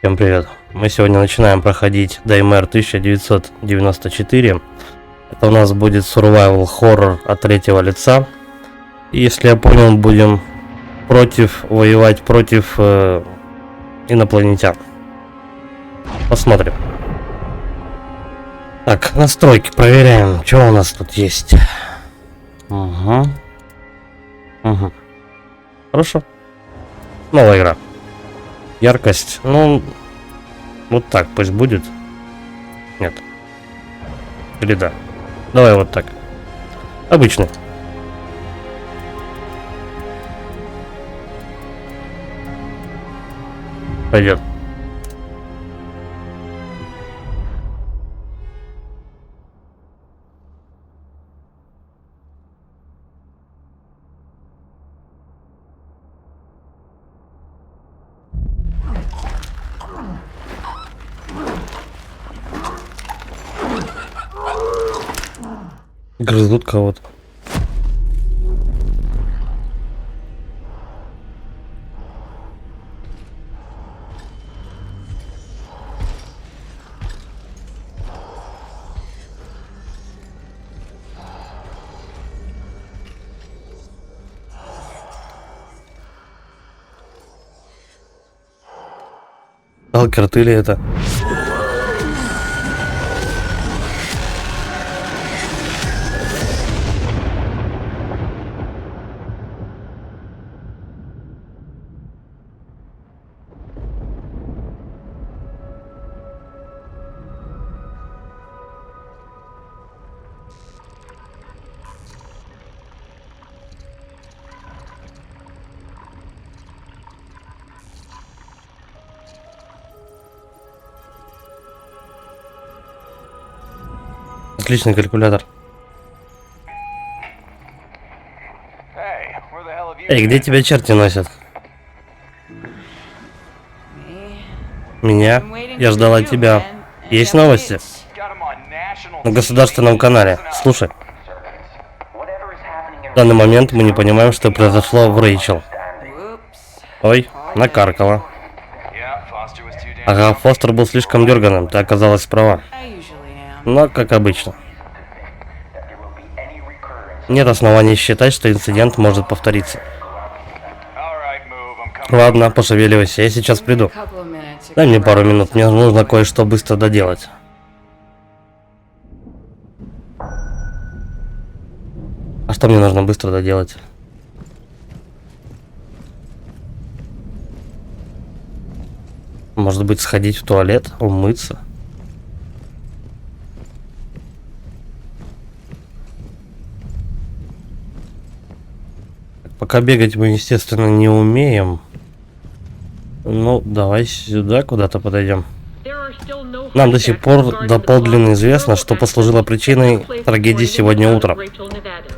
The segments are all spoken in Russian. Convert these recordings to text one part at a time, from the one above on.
Всем привет! Мы сегодня начинаем проходить Daymare 1994. Это у нас будет survival horror от третьего лица. И если я понял, будем воевать против инопланетян. Посмотрим. Так, настройки проверяем, что у нас тут есть. Угу. Хорошо. Новая игра. Яркость, ну, вот так пусть будет. Нет. Или да. Давай вот так. Обычно. Пойдет. Грызут кого-то. Сталкер, ты ли это? Отличный калькулятор. Эй, где тебя черти носят? Меня? Я ждала тебя. Есть новости? На государственном канале. Слушай. В данный момент мы не понимаем, что произошло в Рэйчел. Ой, накаркала. Ага, Фостер был слишком дерганым, ты оказалась права. Но, как обычно. Нет оснований считать, что инцидент может повториться. Ладно, пошевеливайся, я сейчас приду. Дай мне пару минут, мне нужно кое-что быстро доделать. А что мне нужно быстро доделать? Может быть, сходить в туалет, умыться? Пока бегать мы, естественно, не умеем. Ну, давай сюда куда-то подойдем. Нам до сих пор доподлинно известно, что послужило причиной трагедии сегодня утром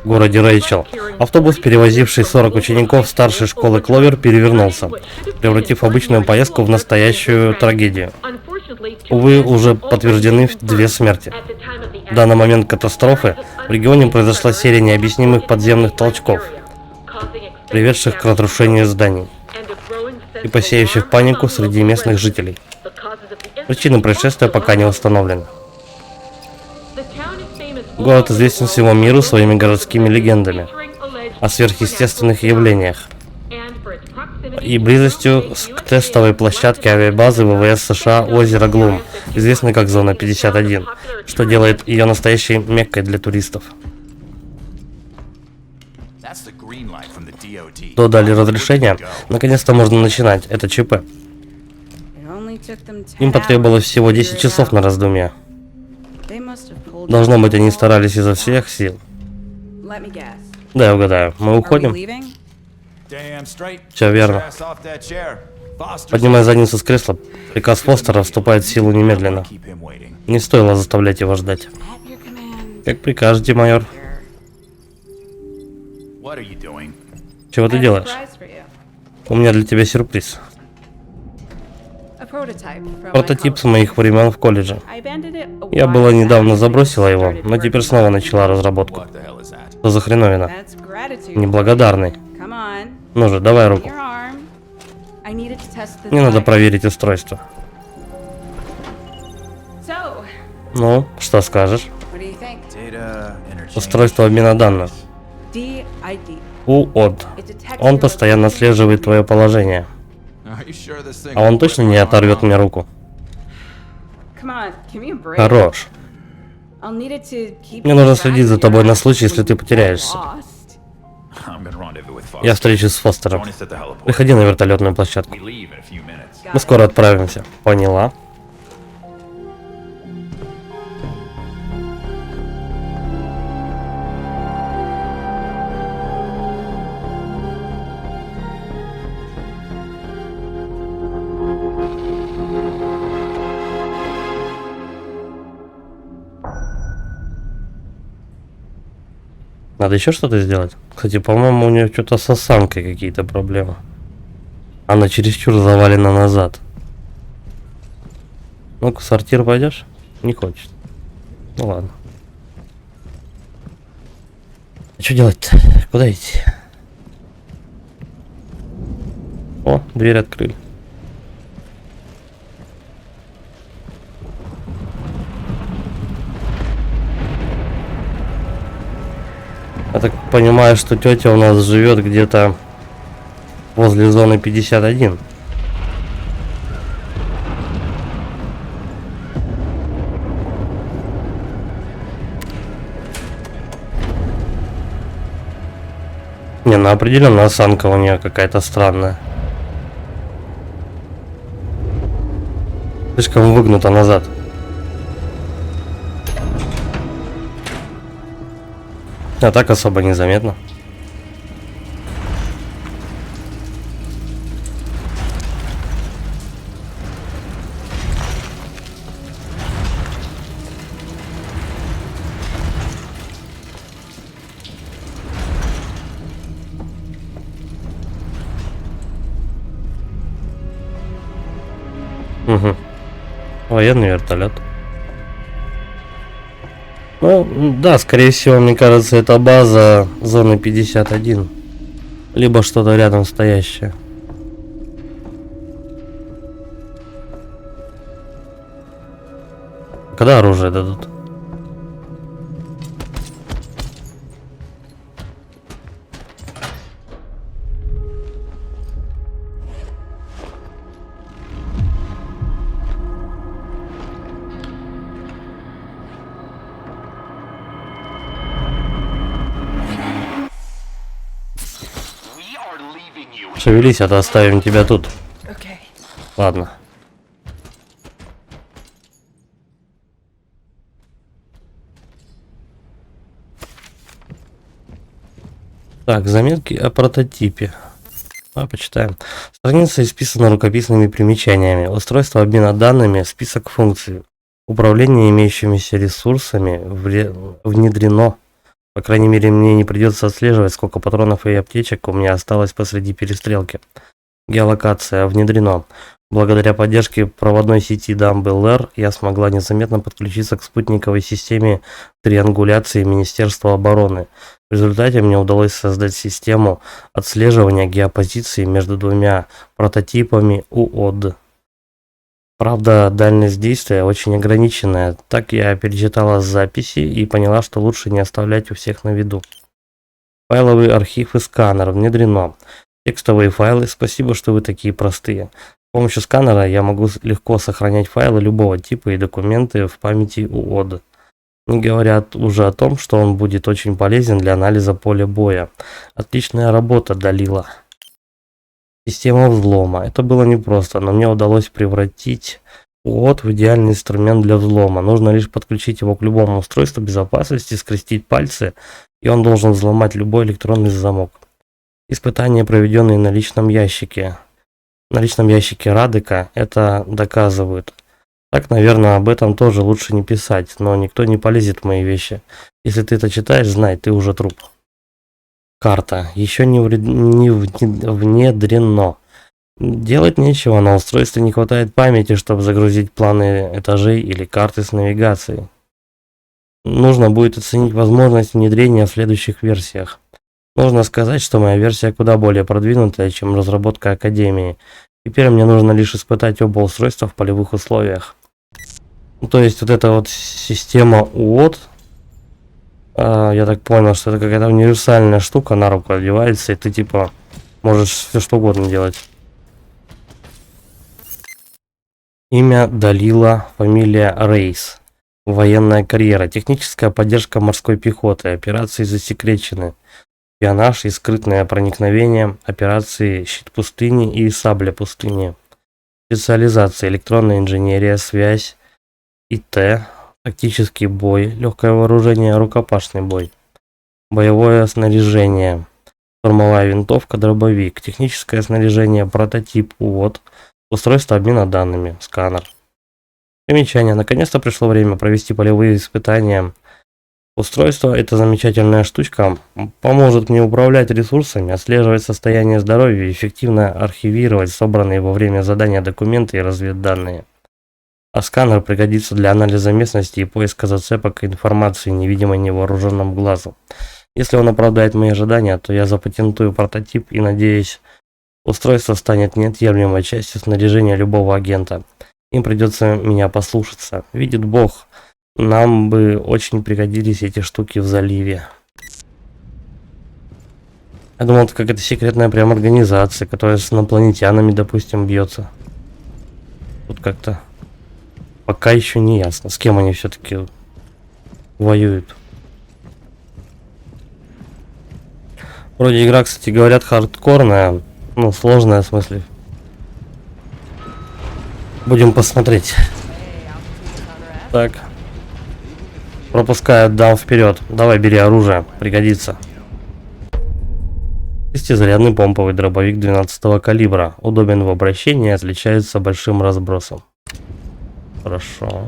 в городе Рэйчел. Автобус, перевозивший 40 учеников старшей школы Кловер, перевернулся, превратив обычную поездку в настоящую трагедию. Увы, уже подтверждены 2 смерти. В данный момент катастрофы в регионе произошла серия необъяснимых подземных толчков, приведших к разрушению зданий и посеявших панику среди местных жителей. Причина происшествия пока не установлена. Город известен всему миру своими городскими легендами о сверхъестественных явлениях и близостью к тестовой площадке авиабазы ВВС США озеро Глум, известной как Зона 51, что делает ее настоящей меккой для туристов. То дали разрешение, наконец-то можно начинать, это ЧП. Им потребовалось всего 10 часов на раздумье. Должно быть, они старались изо всех сил. Да, я угадаю. Мы уходим? Все верно. Поднимай задницу с кресла. Приказ Фостера вступает в силу немедленно. Не стоило заставлять его ждать. Как прикажете, майор. Чего ты делаешь? У меня для тебя сюрприз. Прототип с моих времен в колледже. Я была недавно забросила его, но теперь снова начала разработку. Что за хреновина? Неблагодарный. Ну же, давай руку. Мне надо проверить устройство. Ну, что скажешь? What do you think? Устройство обмена данных. DID. УОД. It detects Он your постоянно location. отслеживает твое положение. А он точно не оторвет мне руку? Come on, give me a break. Хорош. I'll need it to keep Мне нужно track следить за of тобой your на случай, если when ты you get потеряешься. lost. Я встречусь с Фостером. Приходи на вертолетную площадку. Got Мы скоро отправимся. Поняла. Надо еще что-то сделать. Кстати, по-моему, у нее что-то с осанкой какие-то проблемы. Она чересчур завалена назад. Ну-ка, в сортир пойдешь? Не хочет. Ну ладно. А что делать-то? Куда идти? О, дверь открыли. Я так понимаю, что тетя у нас живет где-то возле зоны 51. Не, ну определенно осанка у нее какая-то странная. Слишком выгнута назад. А так особо незаметно. Угу. Военный вертолет. Ну, да, скорее всего, мне кажется, это база зоны 51. Либо что-то рядом стоящее. Когда оружие дадут? Шевелись, а то оставим тебя тут. Okay. Ладно. Так, заметки о прототипе. Почитаем. Страница исписана рукописными примечаниями. Устройство обмена данными, список функций. Управление имеющимися ресурсами внедрено. По крайней мере, мне не придется отслеживать, сколько патронов и аптечек у меня осталось посреди перестрелки. Геолокация внедрено. Благодаря поддержке проводной сети Дамбл-Р я смогла незаметно подключиться к спутниковой системе триангуляции Министерства обороны. В результате мне удалось создать систему отслеживания геопозиции между двумя прототипами УОД. Правда, дальность действия очень ограниченная. Так я перечитала записи и поняла, что лучше не оставлять у всех на виду. Файловый архив и сканер внедрено. Текстовые файлы, спасибо, что вы такие простые. С помощью сканера я могу легко сохранять файлы любого типа и документы в памяти УОД. Не говорят уже о том, что он будет очень полезен для анализа поля боя. Отличная работа, Далила. Система взлома. Это было непросто, но мне удалось превратить УОД в идеальный инструмент для взлома. Нужно лишь подключить его к любому устройству безопасности, скрестить пальцы, и он должен взломать любой электронный замок. Испытания, проведенные на личном ящике Радека, это доказывают. Так, наверное, об этом тоже лучше не писать, но никто не полезет в мои вещи. Если ты это читаешь, знай, ты уже труп. Карта. Еще не внедрено. Делать нечего, на устройстве не хватает памяти, чтобы загрузить планы этажей или карты с навигацией. Нужно будет оценить возможность внедрения в следующих версиях. Нужно сказать, что моя версия куда более продвинутая, чем разработка Академии. Теперь мне нужно лишь испытать оба устройства в полевых условиях. Ну, то есть вот эта вот система УОТ, я так понял, что это какая-то универсальная штука, на руку одевается, и ты типа можешь все что угодно делать. Имя Далила, фамилия Рейс. Военная карьера, техническая поддержка морской пехоты, операции засекречены, шпионаж и скрытное проникновение, операции Щит пустыни и Сабля пустыни. Специализация, электронная инженерия, связь, ИТ, тактический бой, легкое вооружение, рукопашный бой. Боевое снаряжение, штурмовая винтовка, дробовик, техническое снаряжение, прототип, УОТ, устройство обмена данными, сканер. Примечание. Наконец-то пришло время провести полевые испытания. Устройство, эта замечательная штучка, поможет мне управлять ресурсами, отслеживать состояние здоровья и эффективно архивировать собранные во время задания документы и разведданные. А сканер пригодится для анализа местности и поиска зацепок и информации, невидимой невооруженным глазу. Если он оправдает мои ожидания, то я запатентую прототип и, надеюсь, устройство станет неотъемлемой частью снаряжения любого агента. Им придется меня послушаться. Видит Бог, нам бы очень пригодились эти штуки в заливе. Я думал, это какая-то секретная прям организация, которая с инопланетянами, допустим, бьется. Тут как-то пока еще не ясно, с кем они все-таки воюют. Вроде игра, кстати, говорят, хардкорная, ну, сложная в смысле. Будем посмотреть. Так. Пропускаю, дам вперед. Давай, бери оружие, пригодится. 6-зарядный помповый дробовик 12-го калибра. Удобен в обращении и отличается большим разбросом. Хорошо.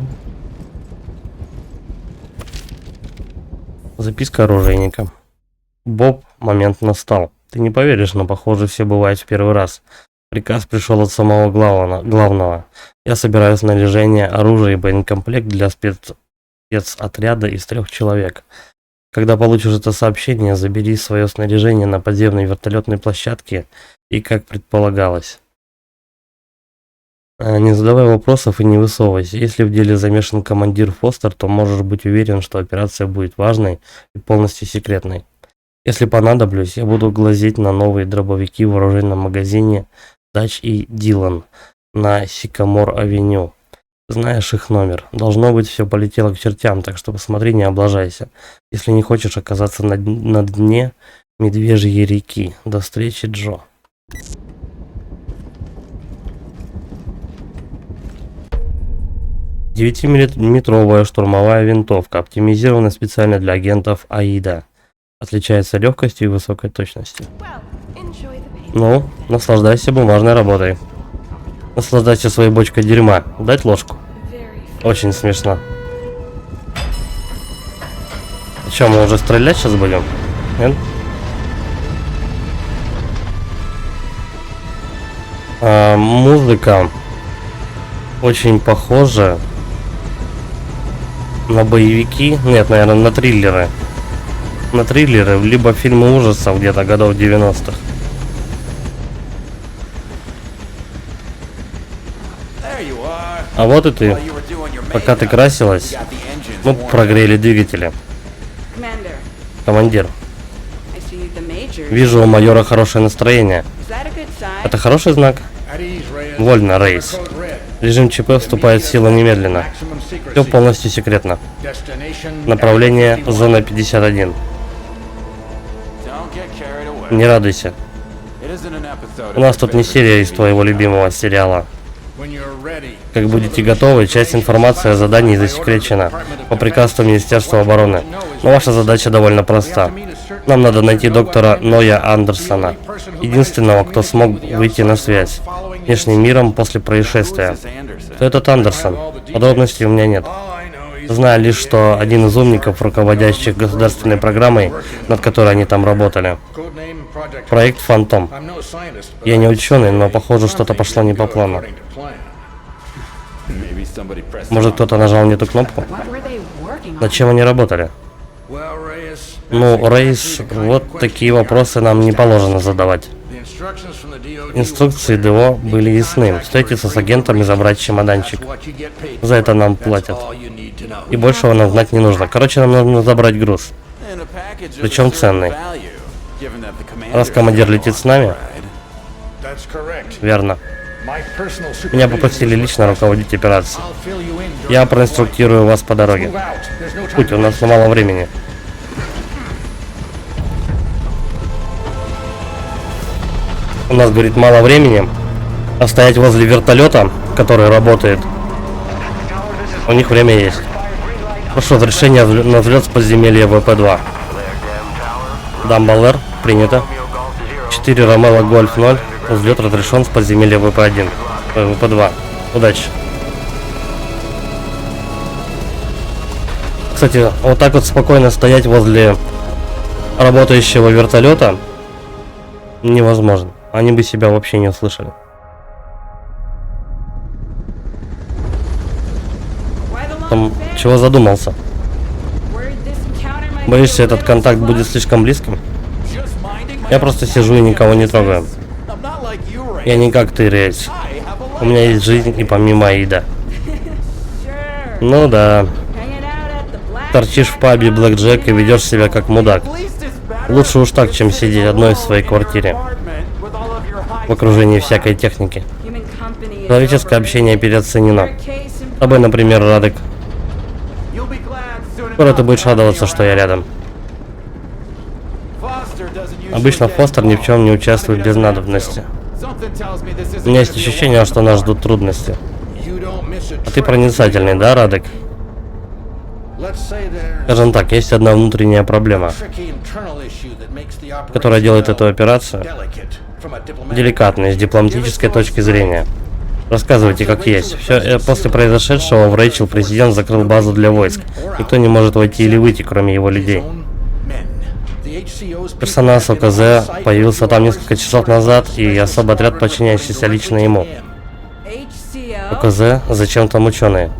Записка оружейника. Боб, момент настал. Ты не поверишь, но похоже все бывает в первый раз. Приказ пришел от самого главного. Я собираю снаряжение, оружие и боекомплект для спецотряда из 3 человек. Когда получишь это сообщение, забери свое снаряжение на подземной вертолетной площадке и как предполагалось. Не задавай вопросов и не высовывайся. Если в деле замешан командир Фостер, то можешь быть уверен, что операция будет важной и полностью секретной. Если понадоблюсь, я буду глазеть на новые дробовики в оружейном магазине Дач и Дилан на Сикамор-авеню. Знаешь их номер. Должно быть, все полетело к чертям, так что посмотри, не облажайся. Если не хочешь оказаться на дне Медвежьей реки. До встречи, Джо. Девятимиллиметровая штурмовая винтовка, оптимизирована специально для агентов АИДа. Отличается легкостью и высокой точностью. Ну, наслаждайся бумажной работой. Наслаждайся своей бочкой дерьма. Дать ложку? Очень смешно. Что, мы уже стрелять сейчас будем? Нет? Музыка очень похожа на боевики. Нет, наверное, на триллеры. На триллеры, либо фильмы ужасов где-то годов 90-х. А вот и ты. Пока ты красилась, мы прогрели двигатели. Командир. Вижу, у майора хорошее настроение. Это хороший знак? Вольно, Рейс. Режим ЧП вступает в силу немедленно. Все полностью секретно. Направление зона 51. Не радуйся. У нас тут не серия из твоего любимого сериала. Как будете готовы, часть информации о задании засекречена по приказу Министерства обороны. Но ваша задача довольно проста. Нам надо найти доктора Ноя Андерсона, единственного, кто смог выйти на связь с внешним миром после происшествия. Кто этот Андерсон? Подробностей у меня нет. Знаю лишь, что один из умников, руководящих государственной программой, над которой они там работали. Проект «Фантом». Я не ученый, но похоже, что-то пошло не по плану. Может, кто-то нажал не ту кнопку? Над чем они работали? Ну, Рейс, вот такие вопросы нам не положено задавать. Инструкции ДО были ясны. Встретиться с агентом и забрать чемоданчик. За это нам платят. И большего нам знать не нужно. Короче, нам нужно забрать груз. Причем ценный. Раз командир летит с нами. Верно. Меня попросили лично руководить операцией. Я проинструктирую вас по дороге. Путь, у нас мало времени. У нас, говорит, мало времени. А стоять возле вертолета, который работает, у них время есть. Прошу разрешения на взлет с подземелья ВП-2. Дамблер, принято. 4 Ромео Гольф 0. Взлет разрешен с подземелья ВП-1. ВП-2. Удачи. Кстати, вот так вот спокойно стоять возле работающего вертолета невозможно. Они бы себя вообще не услышали. Там чего задумался? Боишься, этот контакт будет слишком близким? Я просто сижу и никого не трогаю. Я не как ты, Рейс. У меня есть жизнь и помимо Аида. Ну да. Торчишь в пабе Блэк Джек и ведешь себя как мудак. Лучше уж так, чем сидеть одной в своей квартире. В окружении всякой техники. Человеческое общение переоценено. С тобой, например, Радек. Скоро ты будешь радоваться, что я рядом. Обычно Фостер ни в чем не участвует без надобности. У меня есть ощущение, что нас ждут трудности. А ты проницательный, да, Радек? Скажем так, есть одна внутренняя проблема, которая делает эту операцию деликатной с дипломатической точки зрения. Рассказывайте, как есть. После произошедшего в Рэйчел президент закрыл базу для войск. Никто не может войти или выйти, кроме его людей. Персонал СОКЗ появился там несколько часов назад, и особый отряд, подчиняющийся лично ему. ОКЗ? Зачем там ученые?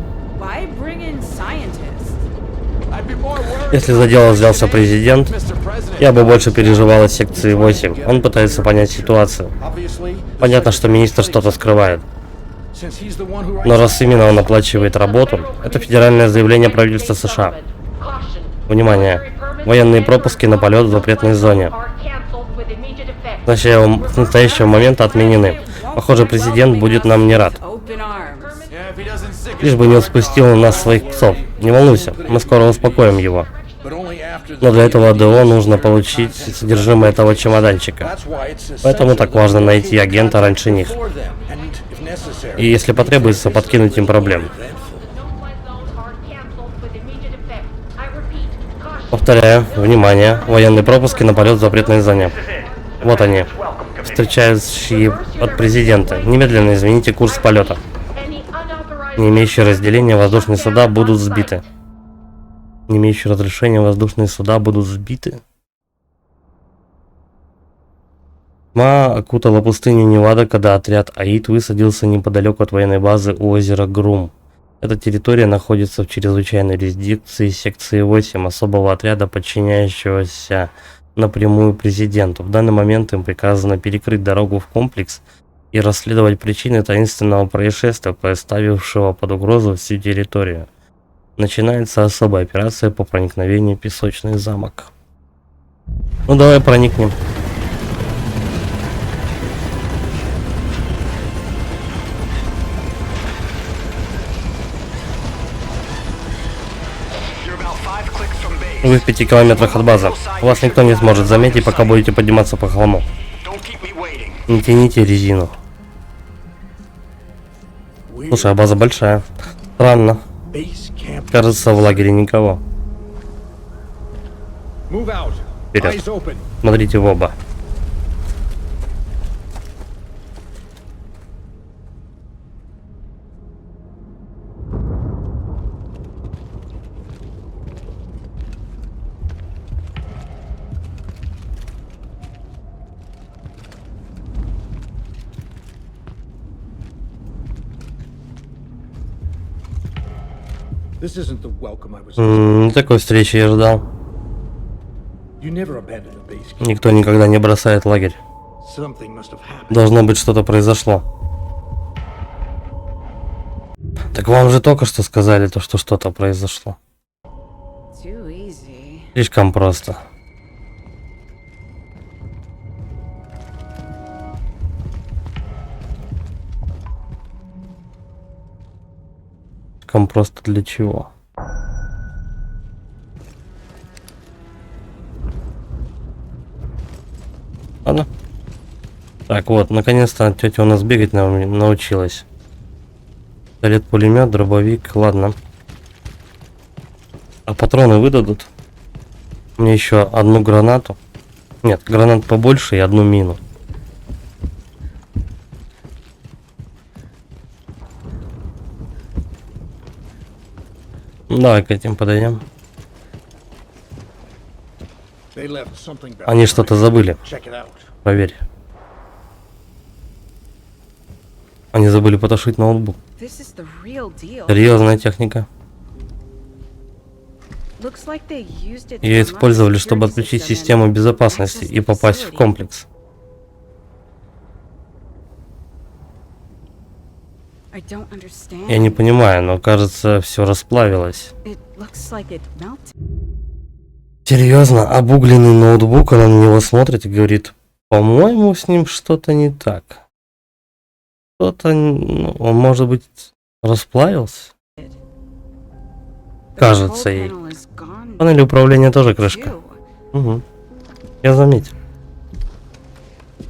Если за дело взялся президент, я бы больше переживал из секции 8. Он пытается понять ситуацию. Понятно, что министр что-то скрывает. Но раз именно он оплачивает работу, это федеральное заявление правительства США. Внимание! Военные пропуски на полет в запретной зоне. С настоящего момента отменены. Похоже, президент будет нам не рад. Лишь бы не спустил у нас своих псов. Не волнуйся, мы скоро успокоим его. Но для этого ДО нужно получить содержимое этого чемоданчика. Поэтому так важно найти агента раньше них. И если потребуется, подкинуть им проблем. Повторяю, внимание, военные пропуски на полет в запретной зоне. Вот они, встречающие от президента. Немедленно измените курс полета. Не имеющие разделения воздушные суда будут сбиты. Не имеющие разрешения воздушные суда будут сбиты. Тьма окутала пустыню Невада, когда отряд Аид высадился неподалеку от военной базы у озера Грум. Эта территория находится в чрезвычайной юрисдикции секции 8 особого отряда, подчиняющегося напрямую президенту. В данный момент им приказано перекрыть дорогу в комплекс и расследовать причины таинственного происшествия, поставившего под угрозу всю территорию. Начинается особая операция по проникновению в песочный замок. Ну давай проникнем. Вы в 5 километрах от базы. Вас никто не сможет заметить, пока будете подниматься по холму. Не тяните резину. Слушай, а база большая. Странно. Кажется, в лагере никого. Вперед. Смотрите в оба. Такой встречи я ждал. Никто никогда не бросает лагерь. Something must have happened. Должно быть, что-то произошло. Так вам же только что сказали, то, что что-то произошло. Too easy. Слишком просто. Слишком просто для чего? Ладно. Так, вот, наконец-то тетя у нас бегать научилась. Пистолет-пулемет, дробовик, ладно. А патроны выдадут? Мне еще одну гранату. Нет, гранат побольше и одну мину. Давай к этим подойдем. They left something back. Они что-то забыли. Check it out. Проверь. Они забыли потушить ноутбук. This is the real deal. Серьезная техника. Looks like they used it to Ее unlock использовали, the чтобы security отключить system систему and безопасности access и the попасть в facility. комплекс. I don't understand. Я не понимаю, но кажется, все расплавилось. It looks like it melted. Серьезно, обугленный ноутбук, она на него смотрит и говорит, по-моему, с ним что-то не так. Что-то, ну, он, может быть, расплавился? The Кажется control ей. panel is gone Панель управления тоже крышка. too. Угу. Я заметил.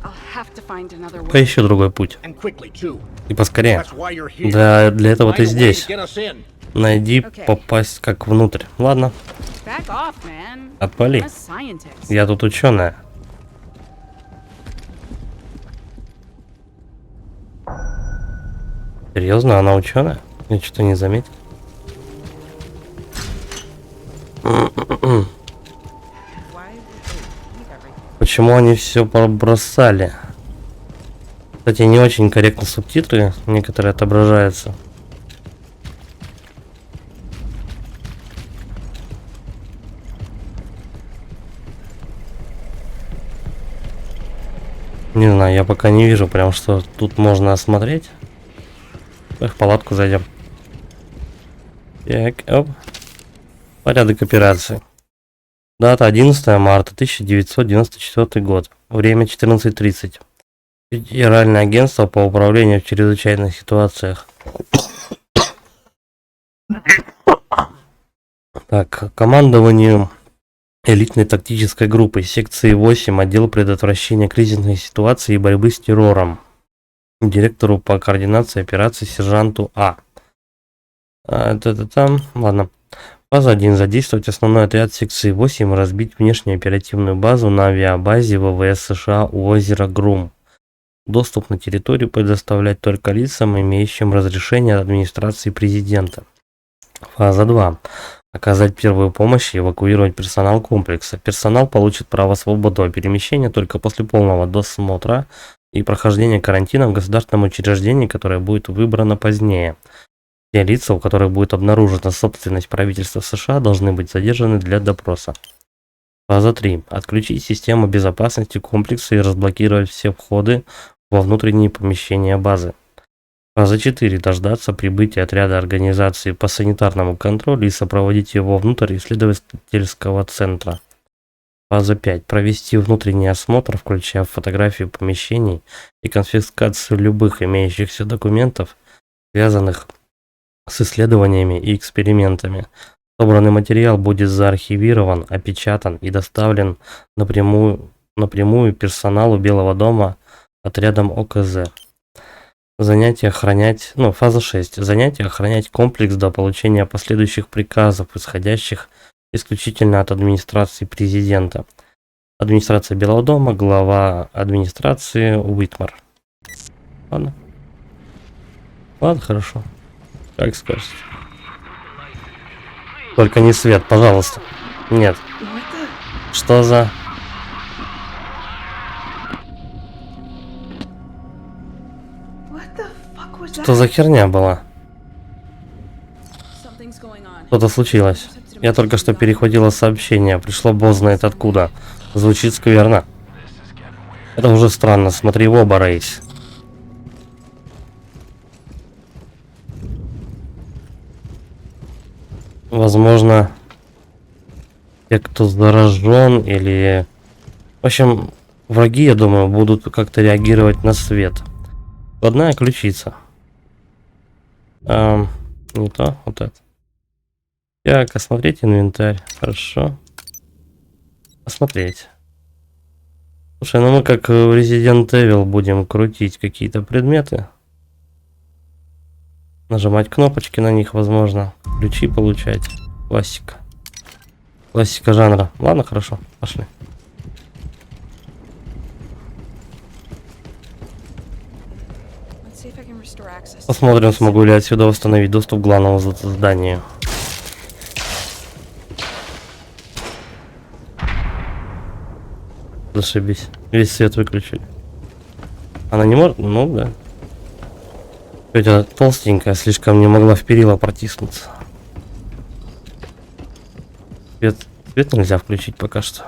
I'll have to find another way. Поищу другой путь. And quickly too. И поскорее. That's why you're here. Да, для этого ты Find a way to здесь. get us in. Найди, Окей. попасть как внутрь. Ладно, Back off, man. отпали. I'm a scientist. Я тут ученая. Серьезно, она ученая? Я что-то не заметил. Why would they leave everything? Почему они все побросали? Кстати, не очень корректно субтитры некоторые отображаются. Не знаю, я пока не вижу прям, что тут можно осмотреть. В палатку зайдем. Так, оп. Порядок операции. Дата 11 марта 1994 год. Время 14:30. Федеральное агентство по управлению в чрезвычайных ситуациях. Так, командованию элитной тактической группы секции 8, отдел предотвращения кризисных ситуаций и борьбы с террором. Директору по координации операций сержанту А. Это там, ладно. Фаза 1. Задействовать основной отряд секции 8 и разбить внешнюю оперативную базу на авиабазе ВВС США у озера Грум. Доступ на территорию предоставлять только лицам, имеющим разрешение от администрации президента. Фаза 2. Оказать первую помощь и эвакуировать персонал комплекса. Персонал получит право свободного перемещения только после полного досмотра и прохождения карантина в государственном учреждении, которое будет выбрано позднее. Те лица, у которых будет обнаружена собственность правительства США, должны быть задержаны для допроса. Фаза 3. Отключить систему безопасности комплекса и разблокировать все входы во внутренние помещения базы. Фаза 4. Дождаться прибытия отряда организации по санитарному контролю и сопроводить его внутрь исследовательского центра. Фаза 5. Провести внутренний осмотр, включая фотографии помещений и конфискацию любых имеющихся документов, связанных с исследованиями и экспериментами. Собранный материал будет заархивирован, опечатан и доставлен напрямую персоналу Белого дома отрядом ОКЗ. Фаза 6. Занятие охранять комплекс до получения последующих приказов, исходящих исключительно от администрации президента. Администрация Белого дома, глава администрации Уитмар. Ладно. Ладно, хорошо. Как скажете. Только не свет, пожалуйста. Нет. What the? Что за... What the fuck was that? Что за херня была? Something's going on. Что-то случилось. Я только что перехватила сообщение. Пришло бог знает откуда. Звучит скверно. Это уже странно, смотри, в оба рейс. Возможно, те, кто заражен, или... В общем, враги, я думаю, будут как-то реагировать на свет. Одна ключица. Не то, вот это. Так, осмотреть инвентарь. Хорошо. Осмотреть. Слушай, ну мы как в Resident Evil будем крутить какие-то предметы. Нажимать кнопочки на них, возможно. Ключи получать. Классика. Классика жанра. Ладно, хорошо, пошли. Посмотрим, смогу ли отсюда восстановить доступ к главному зданию. Зашибись. Весь свет выключили. Она не может? Ну да. Тетя толстенькая, слишком не могла в перила протиснуться. Свет нельзя включить пока что.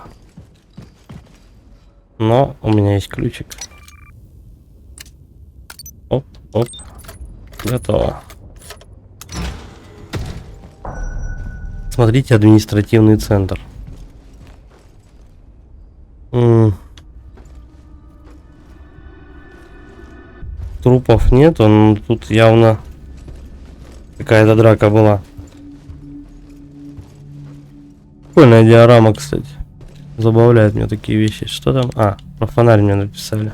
Но у меня есть ключик. Оп, оп. Готово. Смотрите, административный центр. Трупов нету, но тут явно какая-то драка была. Прикольная диорама, кстати. Забавляют меня такие вещи. Что там? А, про фонарь мне написали.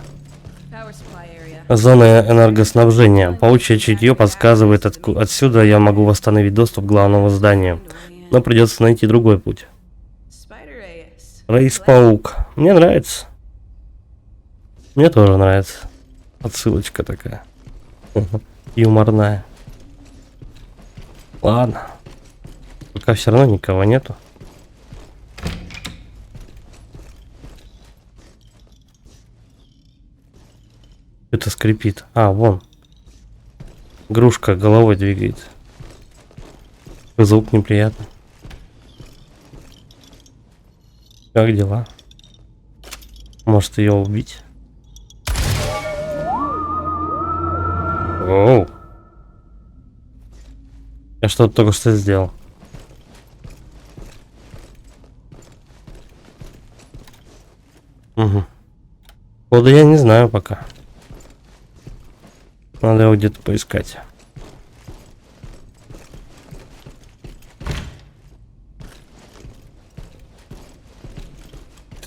Зона энергоснабжения. Паучье чутье подсказывает, отсюда я могу восстановить доступ к главному зданию. Но придется найти другой путь. Рейс-паук. Мне нравится. Мне тоже нравится. Отсылочка такая. Юморная. Ладно. Пока все равно никого нету. Это скрипит. А, вон. Игрушка головой двигает. Звук неприятный. Как дела? Может ее убить? Оу. Я что-то только что сделал. Угу. Кода я не знаю пока. Надо его где-то поискать.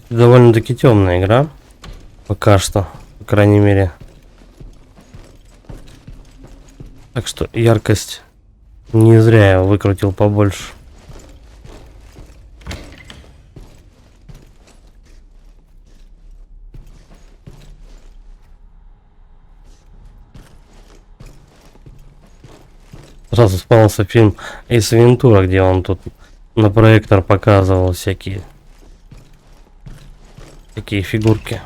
Это довольно-таки темная игра. Пока что, по крайней мере. Так что яркость не зря я выкрутил побольше. Сразу вспомнился фильм Эйс Вентура, где он тут на проектор показывал всякие фигурки.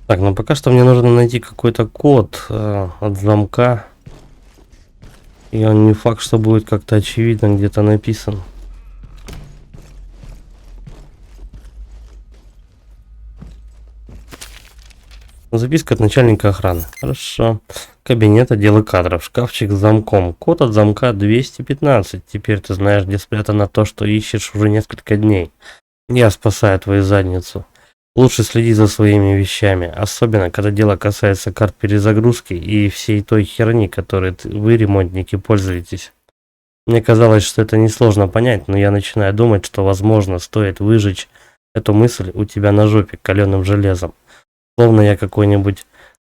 Так, ну пока что мне нужно найти какой-то код от замка. И он не факт, что будет как-то очевидно где-то написан. Записка от начальника охраны. Хорошо. Кабинет отдела кадров. Шкафчик с замком. Код от замка 215. Теперь ты знаешь, где спрятано то, что ищешь уже несколько дней. Я спасаю твою задницу. Лучше следи за своими вещами. Особенно, когда дело касается карт перезагрузки и всей той херни, которой вы, ремонтники, пользуетесь. Мне казалось, что это несложно понять, но я начинаю думать, что, возможно, стоит выжечь эту мысль у тебя на жопе каленым железом. Словно я какой-нибудь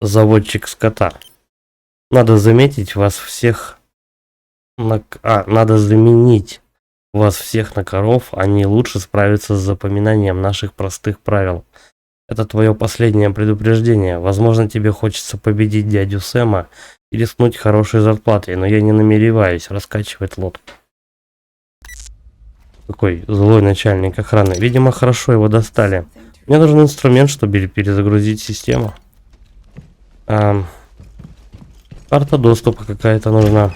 заводчик скота. Надо заметить вас всех надо заменить вас всех на коров, они лучше справятся с запоминанием наших простых правил. Это твое последнее предупреждение. Возможно, тебе хочется победить дядю Сэма и рискнуть хорошей зарплатой, но я не намереваюсь раскачивать лодку. Какой злой начальник охраны. Видимо, хорошо его достали. Мне нужен инструмент, чтобы перезагрузить систему. Карта доступа какая-то нужна.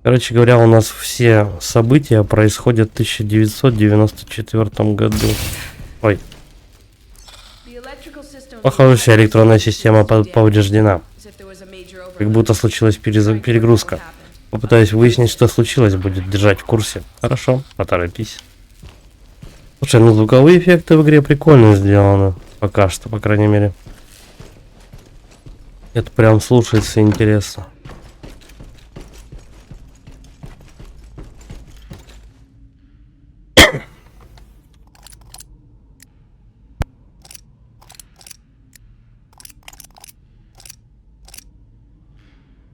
Короче говоря, у нас все события происходят в 1994 году. Ой, похоже, вся электронная система повреждена. Как будто случилась перегрузка. Попытаюсь выяснить, что случилось, будет держать в курсе. Хорошо, поторопись. Слушай, ну звуковые эффекты в игре прикольно сделаны. Пока что, по крайней мере. Это прям слушается интересно.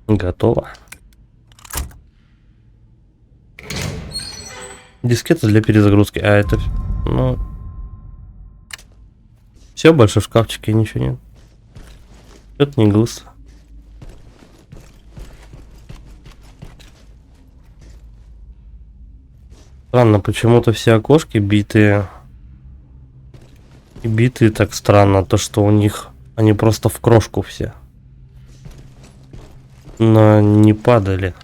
Готово. Дискета для перезагрузки. А это... Ну... Все, больше в шкафчике ничего нет. Это не густо. Странно, почему-то все окошки битые. И битые так странно, то что у них... Они просто в крошку все. Но не падали.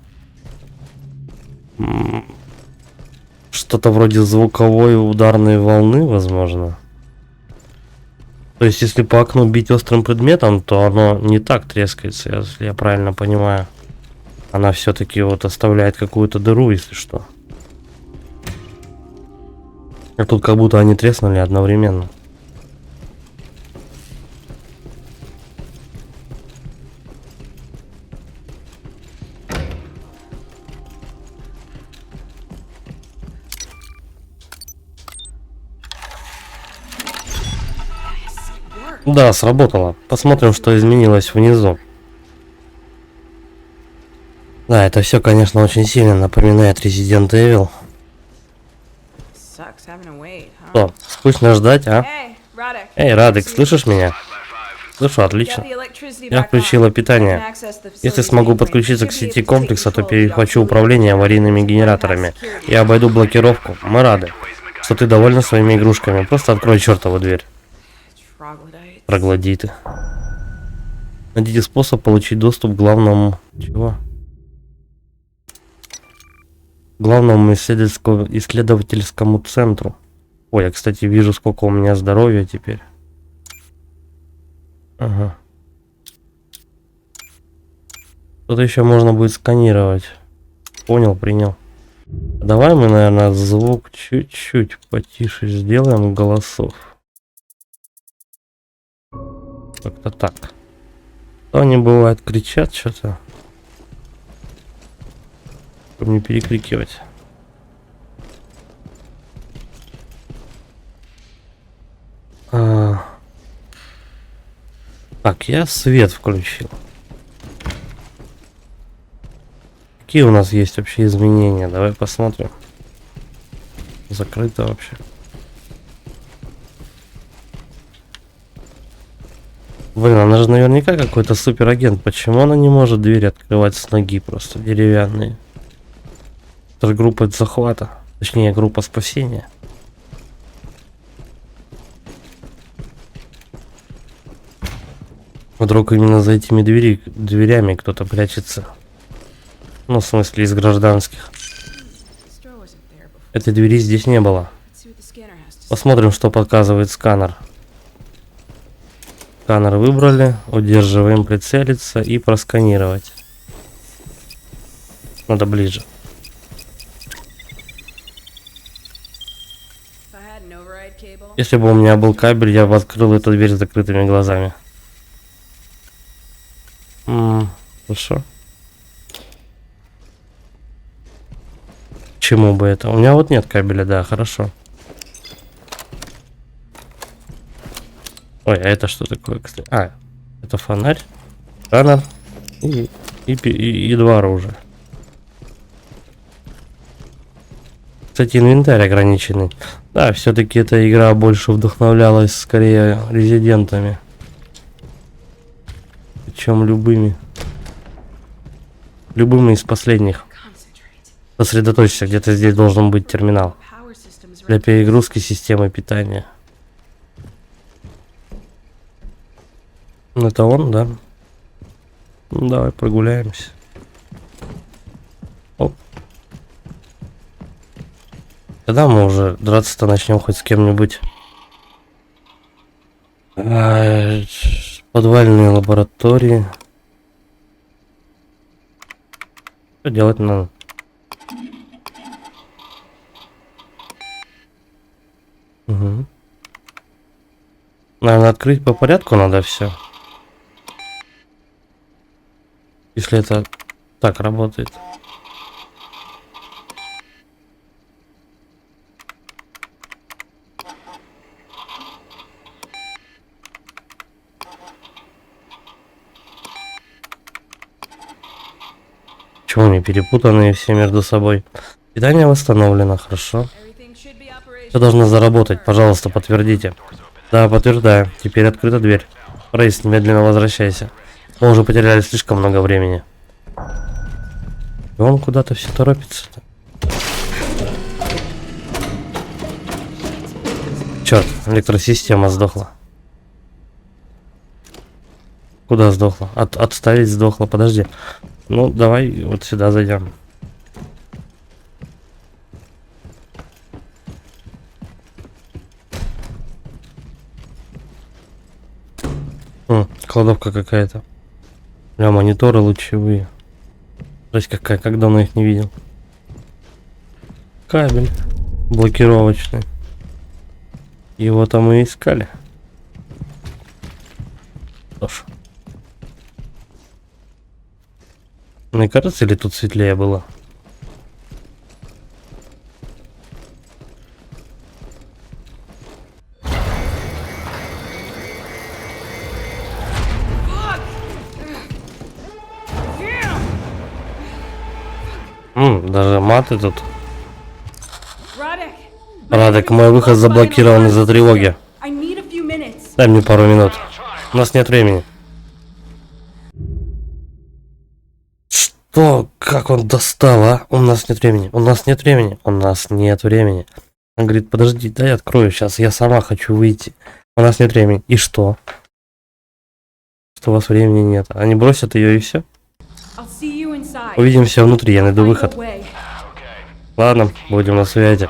Что-то вроде звуковой ударной волны, возможно. То есть, если по окну бить острым предметом, то оно не так трескается, если я правильно понимаю. Она все-таки вот оставляет какую-то дыру, если что. А тут как будто они треснули одновременно. Да, сработало. Посмотрим, что изменилось внизу. Да, это все, конечно, очень сильно напоминает Resident Evil. Что, скучно ждать, а? Эй, Радек, слышишь меня? Слышу, отлично. Я включила питание. Если смогу подключиться к сети комплекса, то перехвачу управление аварийными генераторами. Я обойду блокировку. Мы рады, что ты довольна своими игрушками. Просто открой чертову дверь. Троглодиты. Найдите способ получить доступ к главному... Чего? Главному исследовательскому центру. Ой, я, кстати, вижу, сколько у меня здоровья теперь. Ага. Что-то еще можно будет сканировать. Понял, принял. Давай мы, наверное, звук чуть-чуть потише сделаем голосов. Как-то так. То они бывает кричат что-то. Чтобы не перекрикивать. Так, я свет включил. Какие у нас есть вообще изменения? Давай посмотрим. Закрыто вообще. Блин, она же наверняка какой-то суперагент. Почему она не может двери открывать с ноги, просто деревянные? Это же группа захвата. Точнее, группа спасения. Вдруг именно за этими дверями кто-то прячется. Ну, в смысле, из гражданских. Этой двери здесь не было. Посмотрим, что показывает сканер. Сканер выбрали, удерживаем прицелиться и просканировать. Надо ближе. Если бы у меня был кабель, я бы открыл эту дверь с закрытыми глазами. Хорошо. Чему бы это? У меня вот нет кабеля, да, хорошо. Ой, а это что такое, кстати? А, это фонарь, сканер и два оружия. Кстати, инвентарь ограниченный. Да, все-таки эта игра больше вдохновлялась скорее резидентами. Причем любыми. Любыми из последних. Сосредоточься, где-то здесь должен быть терминал. Для перегрузки системы питания. Это он, да? Ну, давай прогуляемся. Оп. Когда мы уже драться-то начнем хоть с кем-нибудь? Подвальные лаборатории. Что делать надо? Угу. Наверное, открыть по порядку надо все. Если это так работает. Чего они перепутанные все между собой? Питание восстановлено, хорошо. Все должно заработать, пожалуйста, подтвердите. Да, подтверждаю. Теперь открыта дверь. Рейс, немедленно возвращайся. Мы уже потеряли слишком много времени. И он куда-то все торопится-то. Черт, электросистема сдохла. Куда сдохла? Отставить сдохла, подожди. Ну, давай вот сюда зайдем. Кладовка какая-то. Бля, мониторы лучевые. Жесть какая, как давно их не видел. Кабель блокировочный. Его там и искали. Что ж. Мне кажется, или тут светлее было? Даже маты тут. Радек, мой выход заблокирован из-за тревоги. Дай мне пару минут. У нас нет времени. Что? Как он достал, а? У нас нет времени. У нас нет времени. У нас нет времени. Он говорит, подожди, дай открою сейчас. Я сама хочу выйти. У нас нет времени. И что? Что у вас времени нет? Они бросят ее и все? Увидимся внутри, я найду выход. Ладно, будем на связи.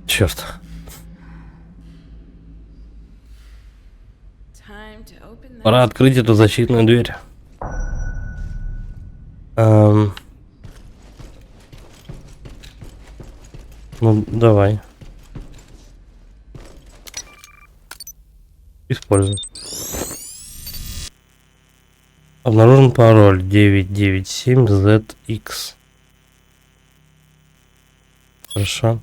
Черт. Пора открыть эту защитную дверь. Ну, давай. Используй. Обнаружен пароль 997ZX. Хорошо.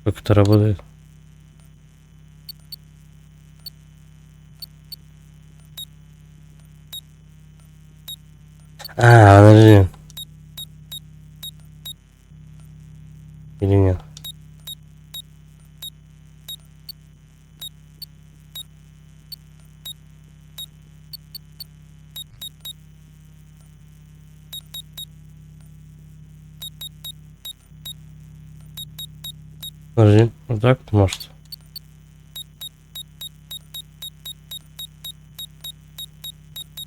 Как это работает? Подожди. Или нет? Подожди, вот так вот может.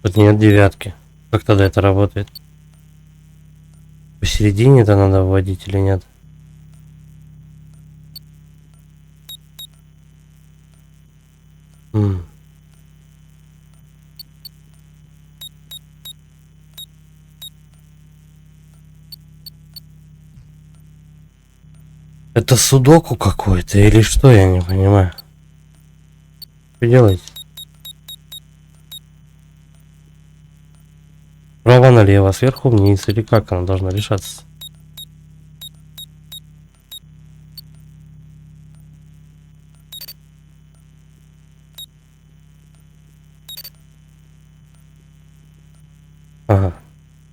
Тут нет девятки. Как тогда это работает? Посередине это надо вводить или нет? Это судоку какой-то или что, я не понимаю. Что делаете? Право налево, сверху вниз, или как она должна решаться? Ага,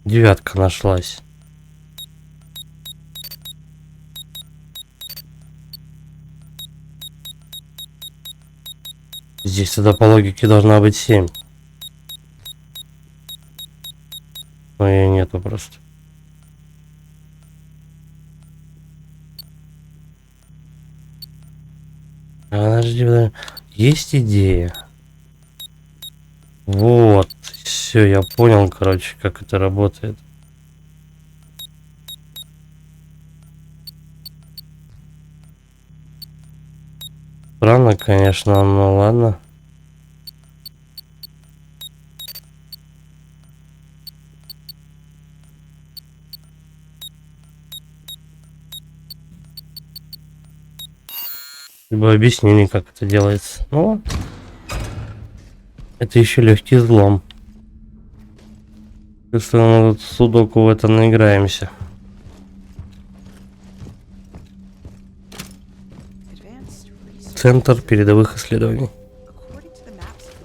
девятка нашлась. Здесь тогда по логике должна быть 7. Но ее нету просто. Подожди, подожди. Есть идея. Вот. Все, я понял, короче, как это работает. Странно, конечно, но ладно. Либо объяснение, как это делается. Ну, это еще легкий взлом. Если мы тут судоку в это наиграемся. Центр передовых исследований.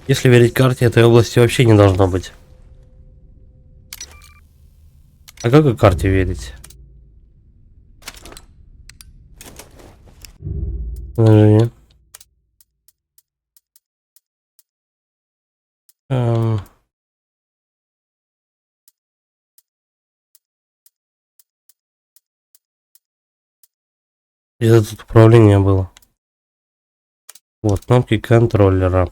Если верить карте, этой области вообще не должно быть. А как и карте верить? Подожди. Где тут управление было? Вот, кнопки контроллера.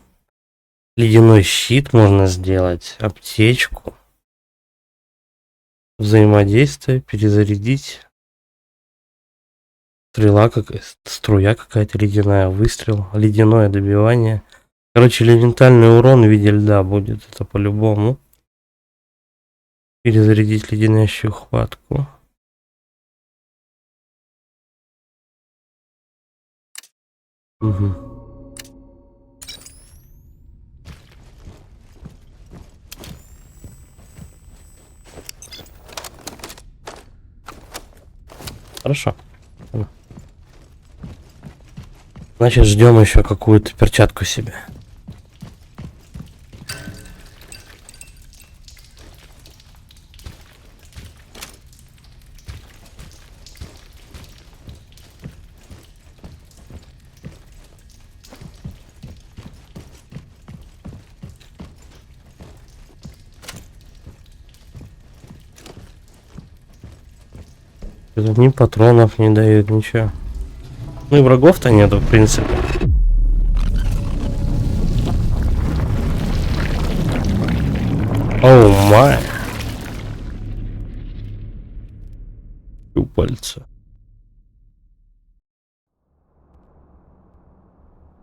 Ледяной щит можно сделать. Аптечку. Взаимодействие. Перезарядить. Стрела какая-то. Струя какая-то ледяная. Выстрел. Ледяное добивание. Короче, элементальный урон в виде льда будет. Это по-любому. Перезарядить леденящую хватку. Угу. Хорошо. Значит, ждем еще какую-то перчатку себе. Ни патронов не дают, ничего. Ну и врагов-то нету, в принципе. Оу май. Пальца.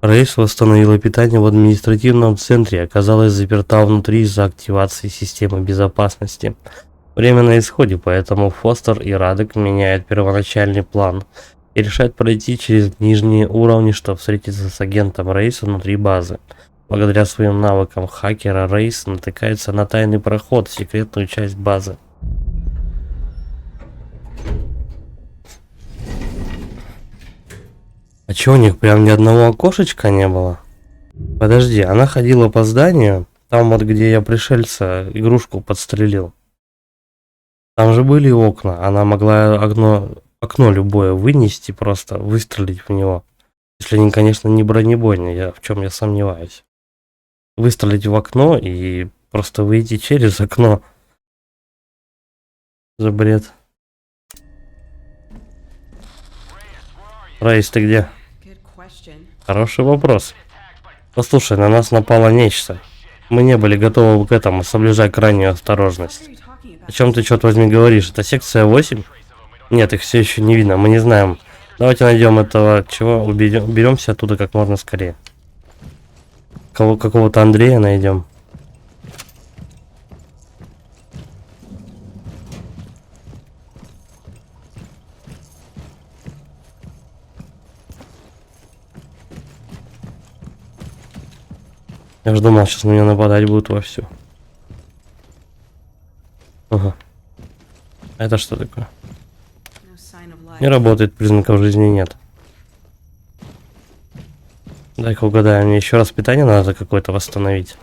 Рейс восстановила питание в административном центре, оказалась заперта внутри из-за активации системы безопасности. Время на исходе, поэтому Фостер и Радек меняют первоначальный план и решают пройти через нижние уровни, чтобы встретиться с агентом Рейса внутри базы. Благодаря своим навыкам хакера Рейс натыкается на тайный проход в секретную часть базы. А чё, у них прям ни одного окошечка не было? Подожди, она ходила по зданию, там вот где я пришельца игрушку подстрелил. Там же были окна, она могла окно любое вынести, просто выстрелить в него. Если они, конечно, не бронебойные, в чем я сомневаюсь. Выстрелить в окно и просто выйти через окно. За бред. Рейс, ты где? Хороший вопрос. Послушай, на нас напало нечто. Мы не были готовы к этому, соблюдая крайнюю осторожность. О чем ты, черт возьми, говоришь? Это секция 8? Нет, их все еще не видно, мы не знаем. Давайте найдем этого, чего, уберемся оттуда как можно скорее. Какого-то Андрея найдем. Я же думал, сейчас на меня нападать будут вовсю. Ага. Это что такое? Не работает, признаков жизни нет. Дай-ка угадаю, мне еще раз питание надо какое-то восстановить.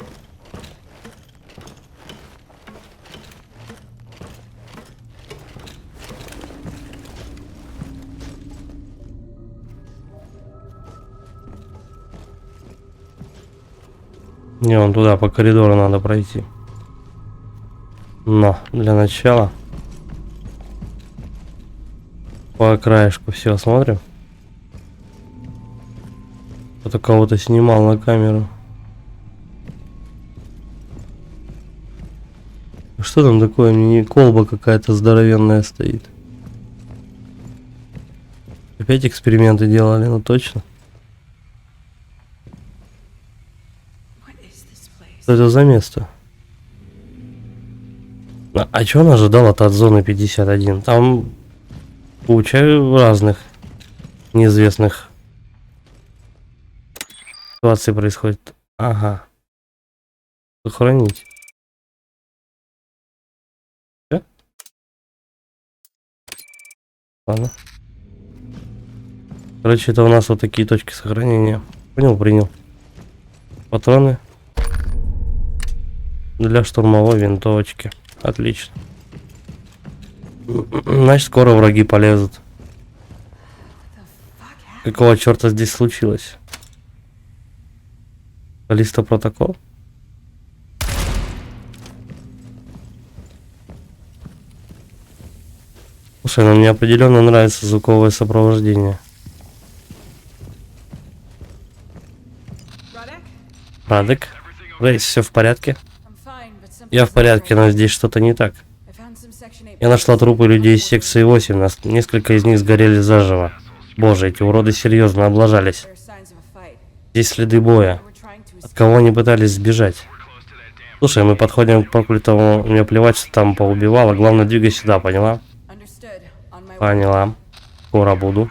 Не, вон туда по коридору надо пройти. Но для начала по краешку все осмотрим. Кто-то кого-то снимал на камеру. Что там такое? Мне колба какая-то здоровенная стоит. Опять эксперименты делали, ну точно. Что это за место? А чё он ожидал-то от зоны 51? Там куча разных неизвестных ситуаций происходит. Ага. Сохранить. Да? Ладно. Короче, это у нас вот такие точки сохранения. Понял, принял. Патроны для штурмовой винтовочки. Отлично. Значит, скоро враги полезут. Какого черта здесь случилось? Листа протокол? Слушай, ну мне определенно нравится звуковое сопровождение. Радек? Рейс, все в порядке? Я в порядке, но здесь что-то не так. Я нашла трупы людей из секции 8, несколько из них сгорели заживо. Боже, эти уроды серьезно облажались. Здесь следы боя. От кого они пытались сбежать? Слушай, мы подходим к проклятому, мне плевать, что там поубивало, главное двигай сюда, поняла? Поняла. Скоро буду.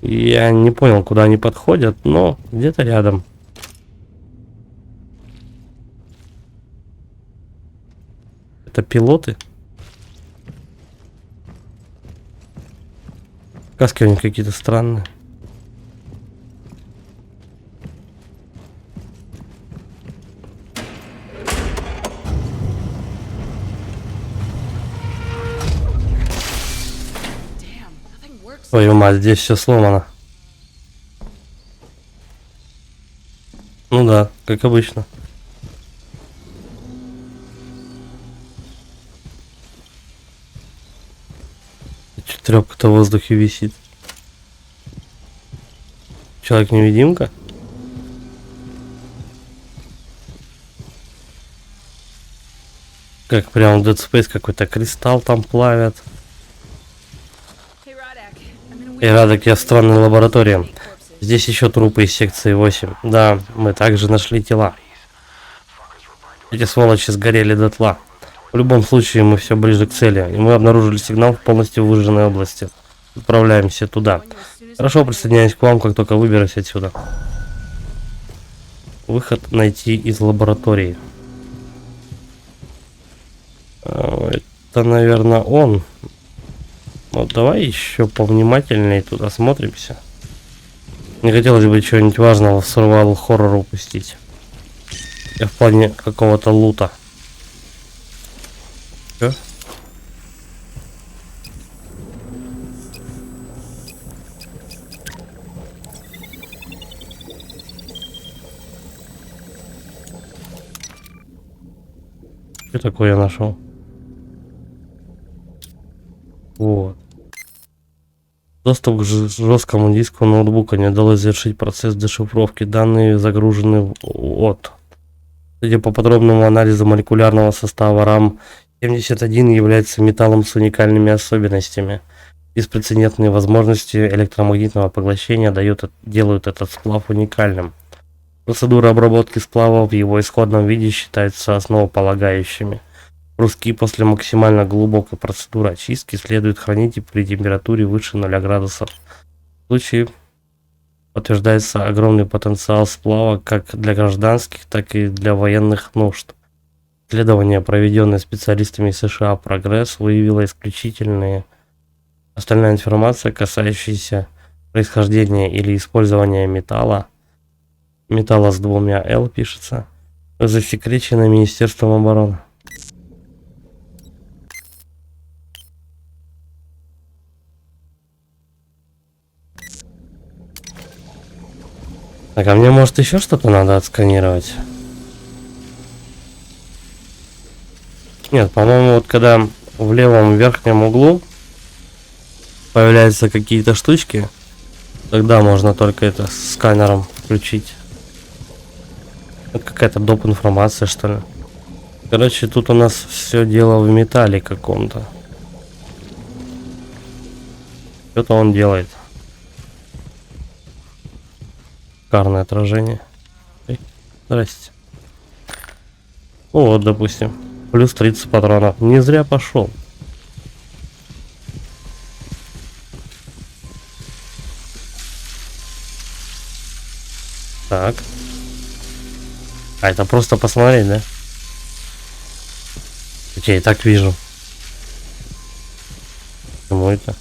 Я не понял, куда они подходят, но где-то рядом. Это пилоты? Каски у них какие-то странные. Твою мать, здесь все сломано. Ну да, как обычно. Трёпка-то в воздухе висит. Человек-невидимка? Как прям Dead Space какой-то кристалл там плавят. И Радек, я в странной лаборатории. Здесь еще трупы из секции 8. Да, мы также нашли тела. Эти сволочи сгорели дотла. В любом случае, мы все ближе к цели. И мы обнаружили сигнал в полностью выжженной области. Отправляемся туда. Хорошо, присоединяюсь к вам, как только выберусь отсюда. Выход найти из лаборатории. Это, наверное, он. Ну, давай еще повнимательнее туда смотримся. Не хотелось бы чего-нибудь важного в survival хоррор упустить. Я в плане какого-то лута. Чё? Что такое я нашел? Вот. Доступ к жесткому диску ноутбука не удалось завершить процесс дешифровки. Данные загружены от. Судя по подробному анализу молекулярного состава RAM-71 является металлом с уникальными особенностями. Беспрецедентные возможности электромагнитного поглощения делают этот сплав уникальным. Процедура обработки сплава в его исходном виде считается основополагающими. Бруски после максимально глубокой процедуры очистки следует хранить при температуре выше 0 градусов. В случае подтверждается огромный потенциал сплава как для гражданских, так и для военных нужд. Исследование, проведенное специалистами США «Прогресс», выявило исключительные. Остальная информация, касающаяся происхождения или использования металла с двумя «Л» пишется, засекречена Министерством обороны. Так, а мне может еще что-то надо отсканировать? Нет, по-моему, вот когда в левом верхнем углу появляются какие-то штучки, Тогда можно только это с сканером включить. Это какая-то доп. Информация, что ли. Короче, тут у нас все дело в металле каком-то. Что-то он делает. Шикарное отражение. Эй, здрасте. Вот, допустим. Плюс 30 патронов. Не зря пошел. Так. А это просто посмотреть, да? Я и так вижу. Почему это?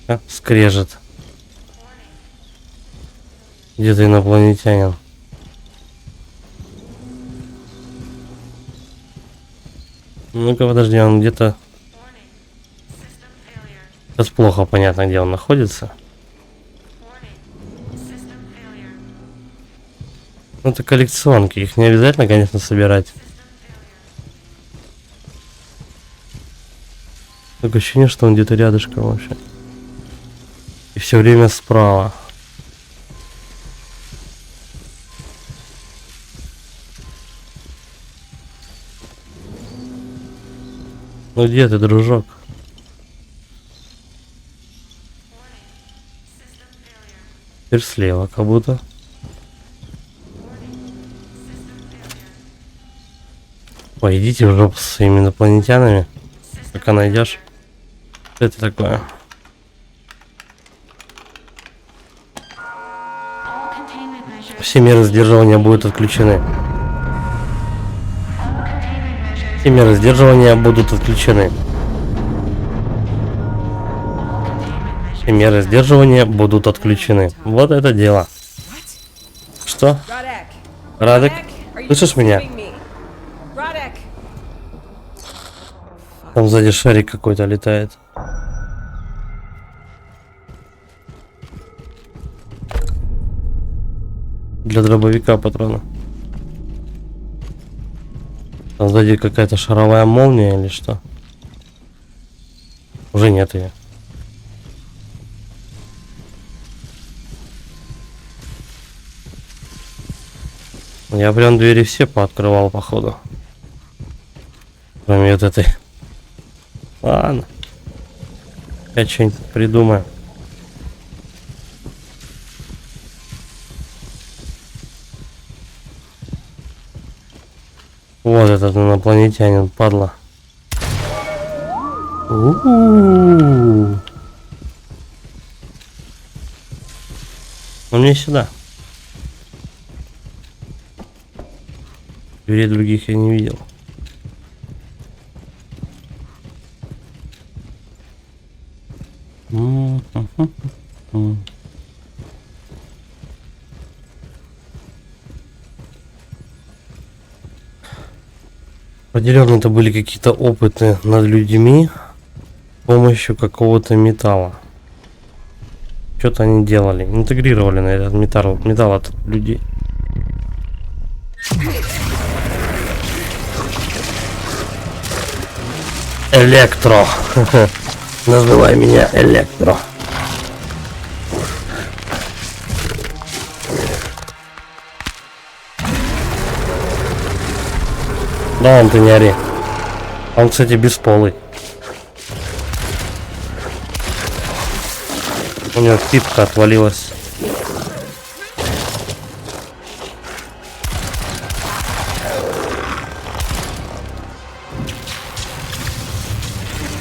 А, скрежет. Где-то инопланетянин. Ну-ка, подожди, он где-то... Сейчас плохо понятно, где он находится. Ну, это коллекционки, их не обязательно, конечно, собирать. Такое ощущение, что он где-то рядышком вообще. И все время справа. Ну где ты, дружок? Теперь слева, как будто. Ой, идите в жопу с своими инопланетянами. Пока найдешь. Что это такое? Все меры сдерживания будут отключены. Все меры сдерживания будут отключены. Все меры сдерживания будут отключены. Вот это дело. Что? Радек? Слышишь меня? Там сзади шарик какой-то летает. Для дробовика патрона. Там сзади какая-то шаровая молния или что? Уже нет ее. Я прям двери все пооткрывал, походу. Кроме вот этой. Ладно. Я что-нибудь придумаю. Вот этот инопланетянин, падла. Ну мне сюда. Дверей других я не видел. Определенно это были какие-то опыты над людьми с помощью какого-то металла. Что-то они делали, интегрировали на этот металл от людей. Электро. Называй меня Электро. Да, он ты не ори. Он, кстати, бесполый. У него пипка отвалилась.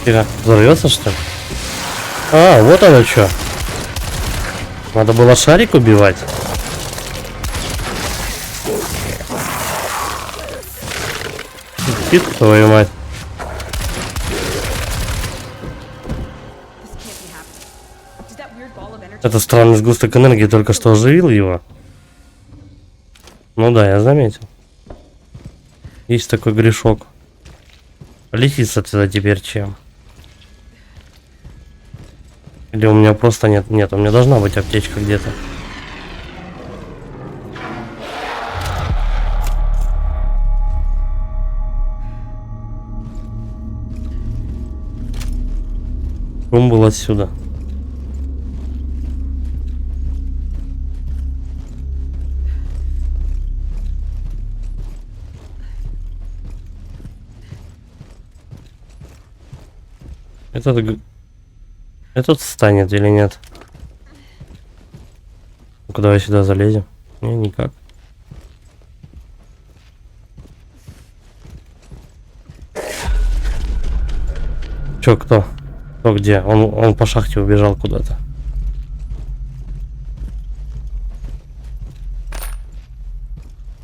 Тихо, взорвется, что ли? А, вот оно что. Надо было шарик убивать. Пит, твою мать. Это странный сгусток энергии только что оживил его. Ну да, я заметил. Есть такой грешок. Летит отсюда теперь чем? Или у меня просто нет? Нет, у меня должна быть аптечка где-то. Шум был отсюда. Этот встанет или нет? Ну-ка, давай сюда залезем. Не, никак. Чё, кто? Кто где? Он по шахте убежал куда-то.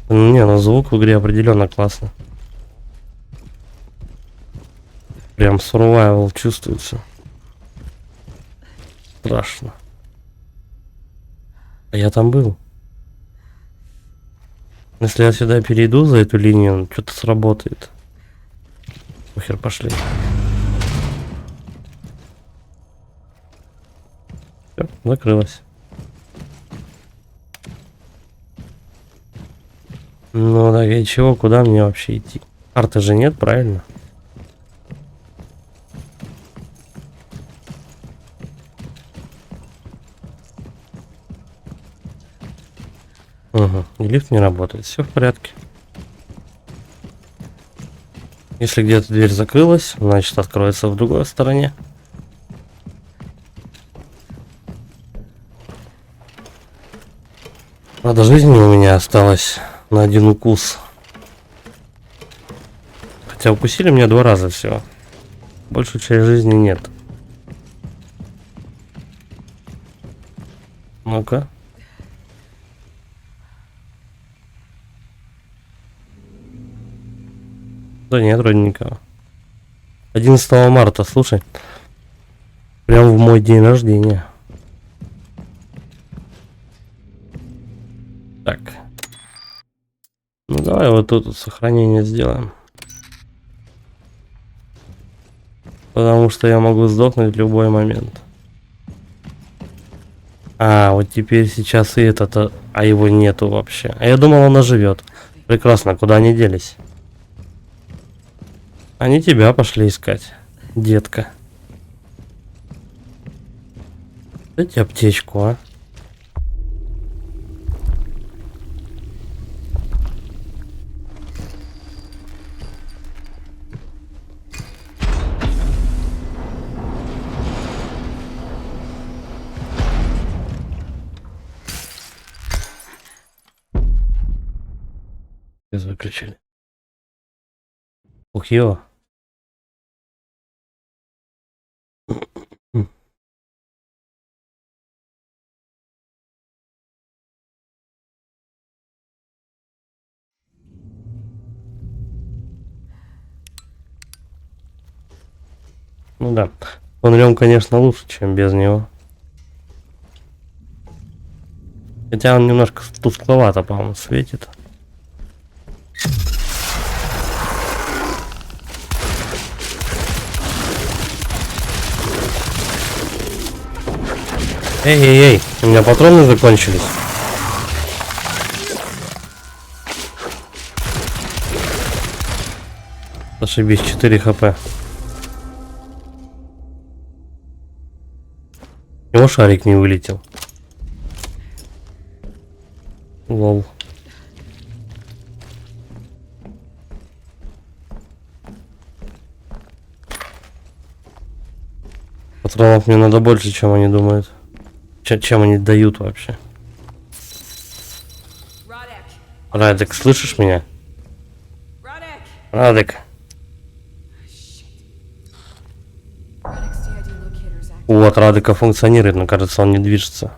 Не, ну звук в игре определенно классно. Прям survival чувствуется. Страшно. А я там был. Если я сюда перейду за эту линию, что-то сработает. Похер, пошли. Всё, закрылось. Ну да, и чего, куда мне вообще идти? Карты же нет, правильно? Угу, и лифт не работает, все в порядке. Если где-то дверь закрылась, значит откроется в другой стороне. Правда, жизни у меня осталось на 1 укус. Хотя укусили меня 2 раза всего. Большую часть жизни нет. Ну-ка. Да нет, вроде никого. 11 марта, слушай. Прям в мой день рождения. Так. Ну давай вот тут сохранение сделаем. Потому что я могу сдохнуть в любой момент. А, вот теперь сейчас и этот, а его нету вообще. А я думал, он оживет. Прекрасно, куда они делись? Они тебя пошли искать, детка. Дайте аптечку, а. Выключили. Ух, ё. Ну да. Фонарем, конечно, лучше, чем без него. Хотя он немножко тускловато, по-моему, светит. Эй-эй-эй, у меня патроны закончились. Ошибись, 4 хп. Его шарик не вылетел. Лол. Патронов мне надо больше, чем они думают. Чем они дают вообще. Радек, слышишь меня? Радек. Вот, Радека функционирует, но кажется, он не движется.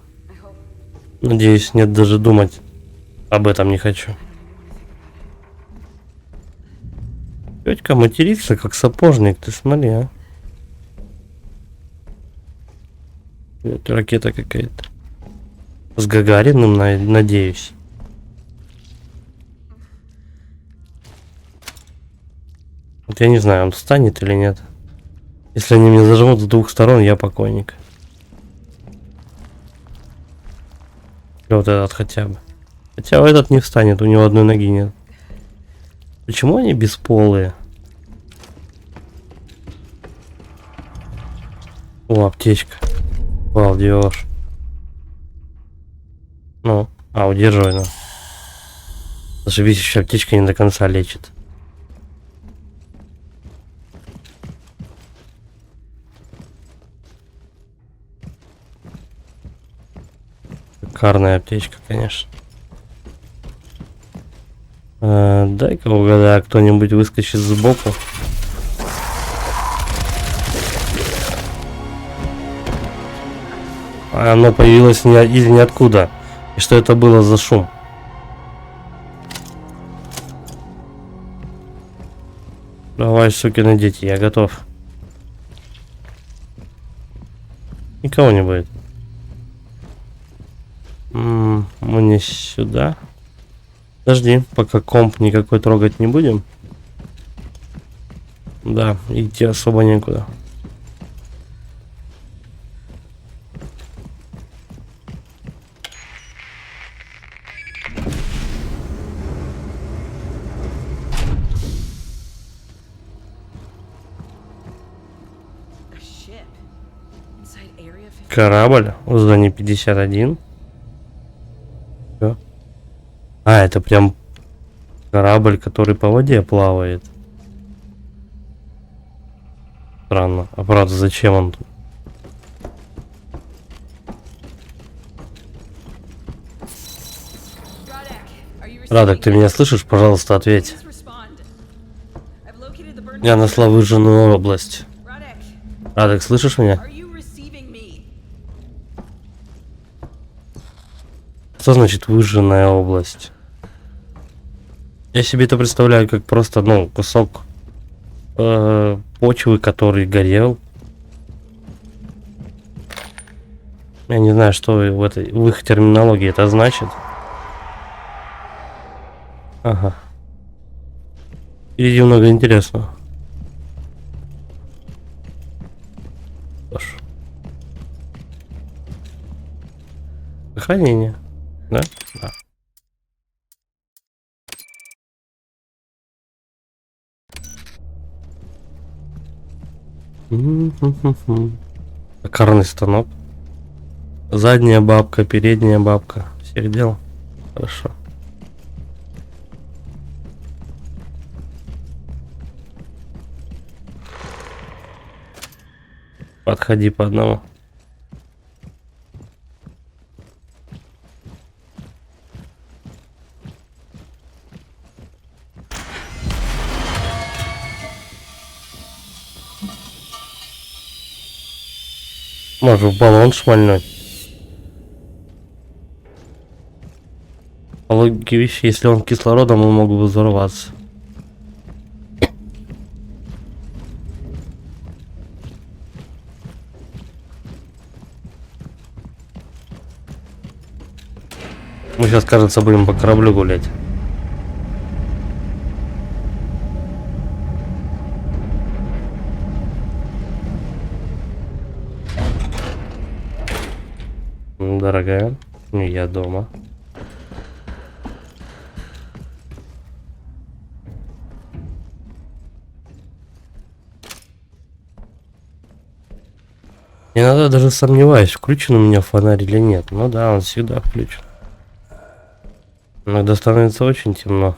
Надеюсь, нет, даже думать об этом не хочу. Тетька матерится, как сапожник, ты смотри, а. Это ракета какая-то. С Гагариным, надеюсь. Вот я не знаю, он встанет или нет. Если они меня зажмут с 2 сторон, я покойник. И вот этот хотя бы. Хотя этот не встанет, у него одной ноги нет. Почему они бесполые? О, аптечка. Балдеж. Ну, удерживай, ну. Зашибись, еще аптечка не до конца лечит. Шикарная аптечка, конечно. Дай-ка угадаю, кто-нибудь выскочит сбоку. Оно появилось из ниоткуда. И что это было за шум? Давай, сукины дети, я готов. Никого не будет. Мне сюда. Подожди, пока комп никакой трогать не будем. Да, идти особо некуда. Корабль в зоне 51. Всё. Это прям корабль, который по воде плавает. Странно. А правда, зачем он тут? Радок, ты меня слышишь? Пожалуйста, ответь. Я нашла выжженную область. Радок, слышишь меня? Что значит выжженная область? Я себе это представляю как просто, кусок почвы, который горел. Я не знаю, что в их терминологии это значит. Ага. Впереди много интересного. Что ж. Сохранение. Да? Да. Токарный станок. Задняя бабка, передняя бабка. Всех дел. Хорошо. Подходи по одному. Может в баллон шмальнуть. По логике вещей, если он кислородом, он мог бы взорваться. Мы сейчас, кажется, будем по кораблю гулять. Дорогая, я дома. Иногда даже сомневаюсь, включен у меня фонарь или нет. Ну да, он всегда включен. Иногда становится очень темно.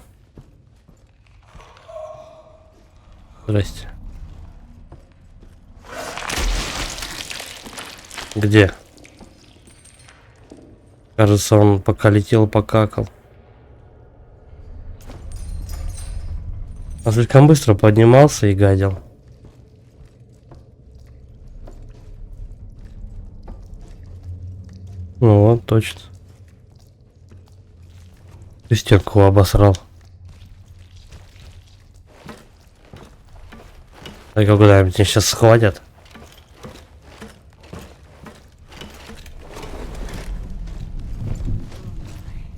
Здрасте. Где? Кажется, он пока летел, покакал. Он слишком быстро поднимался и гадил. Ну вот, точно. Стенку обосрал. Так, куда-нибудь меня сейчас схватят.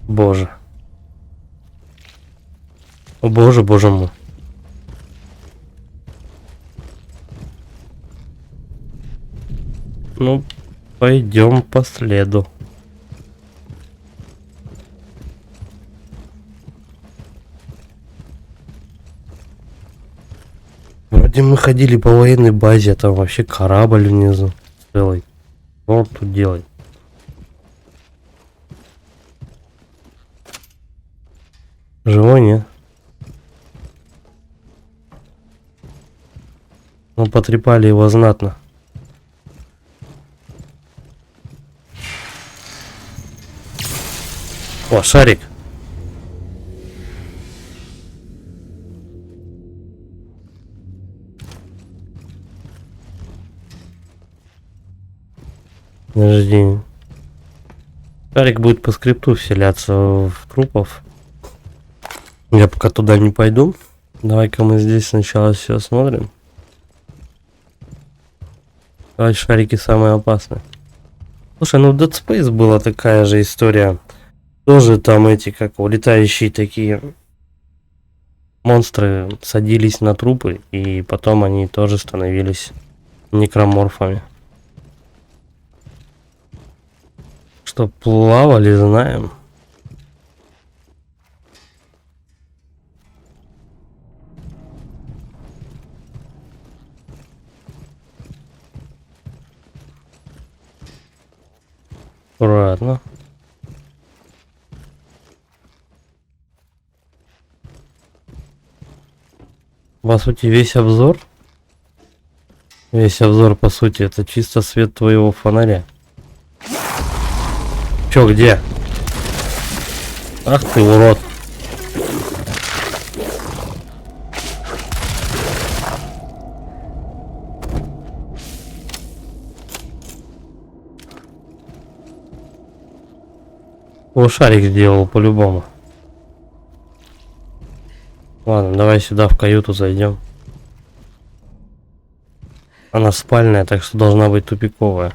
Боже. О боже, боже мой. Ну, пойдем по следу. Вроде мы ходили по военной базе, а там вообще корабль внизу. Целый. Что он тут делает? Живой, нет? Ну, потрепали его знатно. О, шарик. Подожди. Шарик будет по скрипту вселяться в трупов. Я пока туда не пойду. Давай-ка мы здесь сначала все смотрим. Давай, шарики самые опасные. Слушай, ну в Dead Space была такая же история. Тоже там эти, как улетающие такие монстры садились на трупы, и потом они тоже становились некроморфами. Что плавали, знаем. Аккуратно. По сути, весь обзор, по сути, это чисто свет твоего фонаря. Чё, где? Ах ты, урод. О, шарик сделал по-любому. Ладно, давай сюда в каюту зайдем. Она спальная, так что должна быть тупиковая.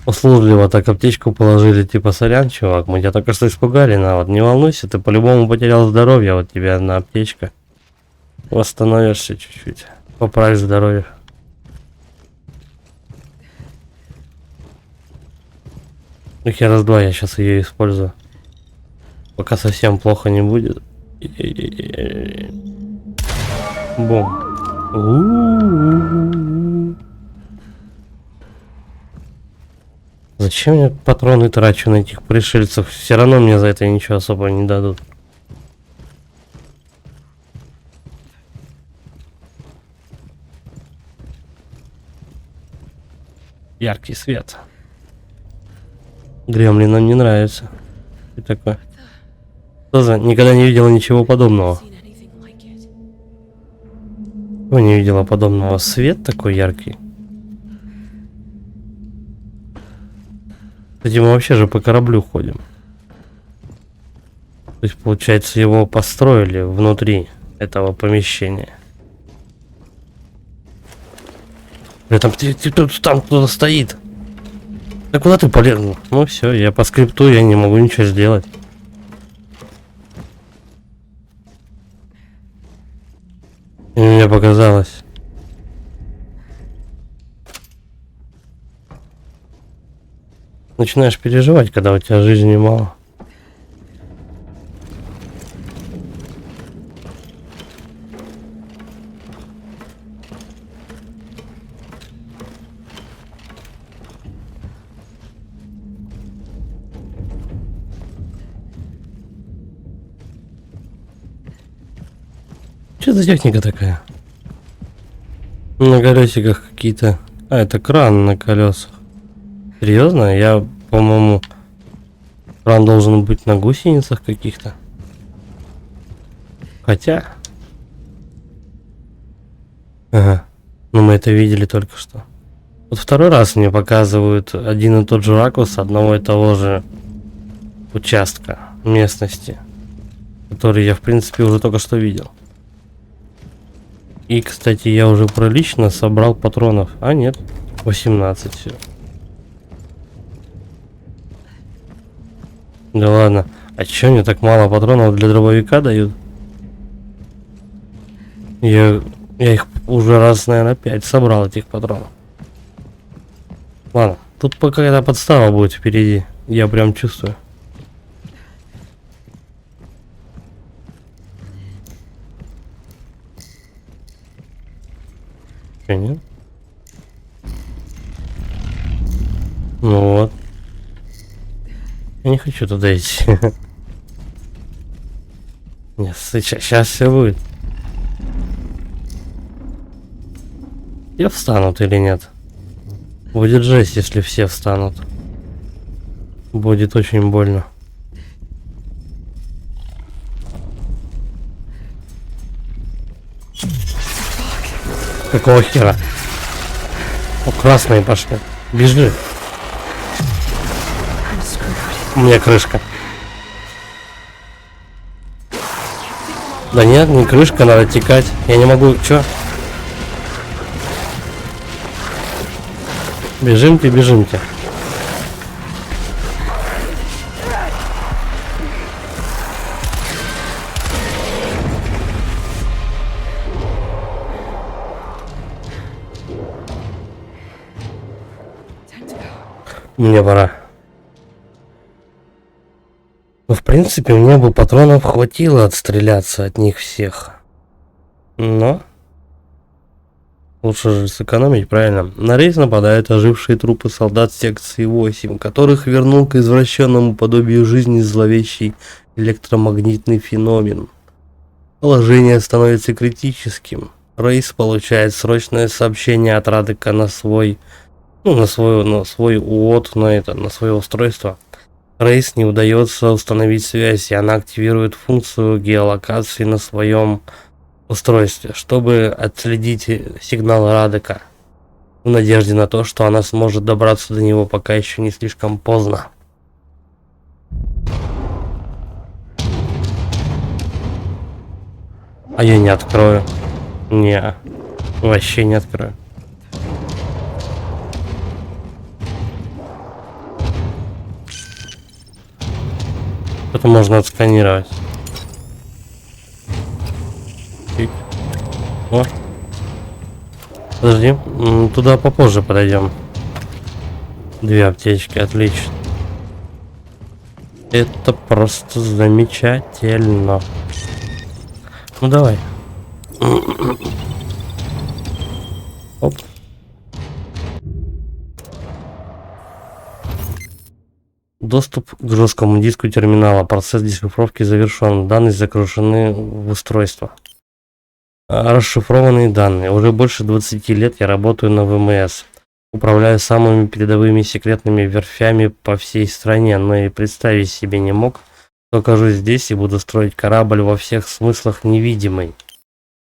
Услужливо так аптечку положили, типа, сорян, чувак, мы тебя только что испугали, на, вот не волнуйся, ты по-любому потерял здоровье, вот тебе одна аптечка. Восстановишься чуть-чуть, поправь здоровье. Ну, раз-два я сейчас ее использую. Пока совсем плохо не будет. Бум. Зачем я патроны трачу на этих пришельцев? Все равно мне за это ничего особо не дадут. Яркий свет. Гремлинам не нравится. И такое. Что за? Никогда не видела ничего подобного. Кто не видела подобного? Свет такой яркий. Кстати, мы вообще же по кораблю ходим. То есть, получается, его построили внутри этого помещения. Там кто-то стоит. Да куда ты полез? Ну все, я по скрипту, я не могу ничего сделать. И мне показалось. Начинаешь переживать, когда у тебя жизни мало. Что за техника такая? На колесиках какие-то. А, это кран на колесах. Серьезно? Я, по-моему, кран должен быть на гусеницах каких-то. Хотя. Ага. Ну мы это видели только что. Вот второй раз мне показывают один и тот же ракурс одного и того же участка местности, который я, в принципе, уже только что видел. И, кстати, я уже прилично собрал патронов. А, нет, 18 все. Да ладно. А чё мне так мало патронов для дробовика дают? Я их уже раз, наверное, 5 собрал, этих патронов. Ладно, тут пока какая-то подстава будет впереди. Я прям чувствую. Чё, нет? Ну вот. Я не хочу туда идти. Нет, сейчас все будет. Все встанут или нет? Будет жесть, если все встанут. Будет очень больно. Какого хера? О, красные пошли. Бежи. У меня крышка. Да нет, не крышка, надо текать. Я не могу. Чё? Бежимте, бежимте. Мне пора. Ну, в принципе, мне бы патронов хватило отстреляться от них всех. Но лучше же сэкономить, правильно? На рейс нападают ожившие трупы солдат секции 8, которых вернул к извращенному подобию жизни зловещий электромагнитный феномен. Положение становится критическим. Рейс получает срочное сообщение от Радека на свой УОТ, на свое устройство. Рейс не удается установить связь, и она активирует функцию геолокации на своем устройстве, чтобы отследить сигнал Радека, в надежде на то, что она сможет добраться до него, пока еще не слишком поздно. А я не открою. Не, вообще не открою. Это можно отсканировать. О. Подожди, туда попозже подойдем. 2 аптечки, отлично. Это просто замечательно. Ну давай. Оп. Доступ к жесткому диску терминала. Процесс дешифровки завершен. Данные загружены в устройство. Расшифрованные данные. Уже больше 20 лет я работаю на ВМС. Управляю самыми передовыми секретными верфями по всей стране, но и представить себе не мог, что окажусь здесь и буду строить корабль во всех смыслах невидимый.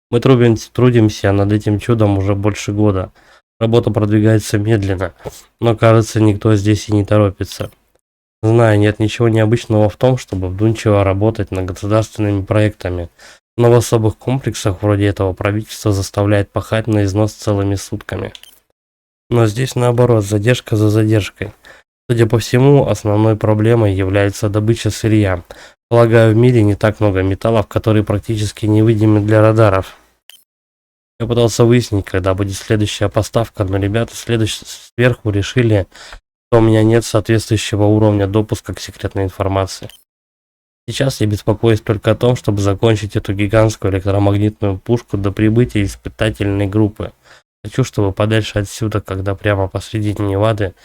Мы трудимся над этим чудом уже больше года. Работа продвигается медленно, но кажется, никто здесь и не торопится. Знаю, нет ничего необычного в том, чтобы вдумчиво работать над государственными проектами, но в особых комплексах вроде этого правительство заставляет пахать на износ целыми сутками. Но здесь наоборот, задержка за задержкой. Судя по всему, основной проблемой является добыча сырья. Полагаю, в мире не так много металлов, которые практически невидимы для радаров. Я пытался выяснить, когда будет следующая поставка, но ребята сверху решили, что у меня нет соответствующего уровня допуска к секретной информации. Сейчас я беспокоюсь только о том, чтобы закончить эту гигантскую электромагнитную пушку до прибытия испытательной группы. Хочу, чтобы подальше отсюда, когда прямо посреди Невады,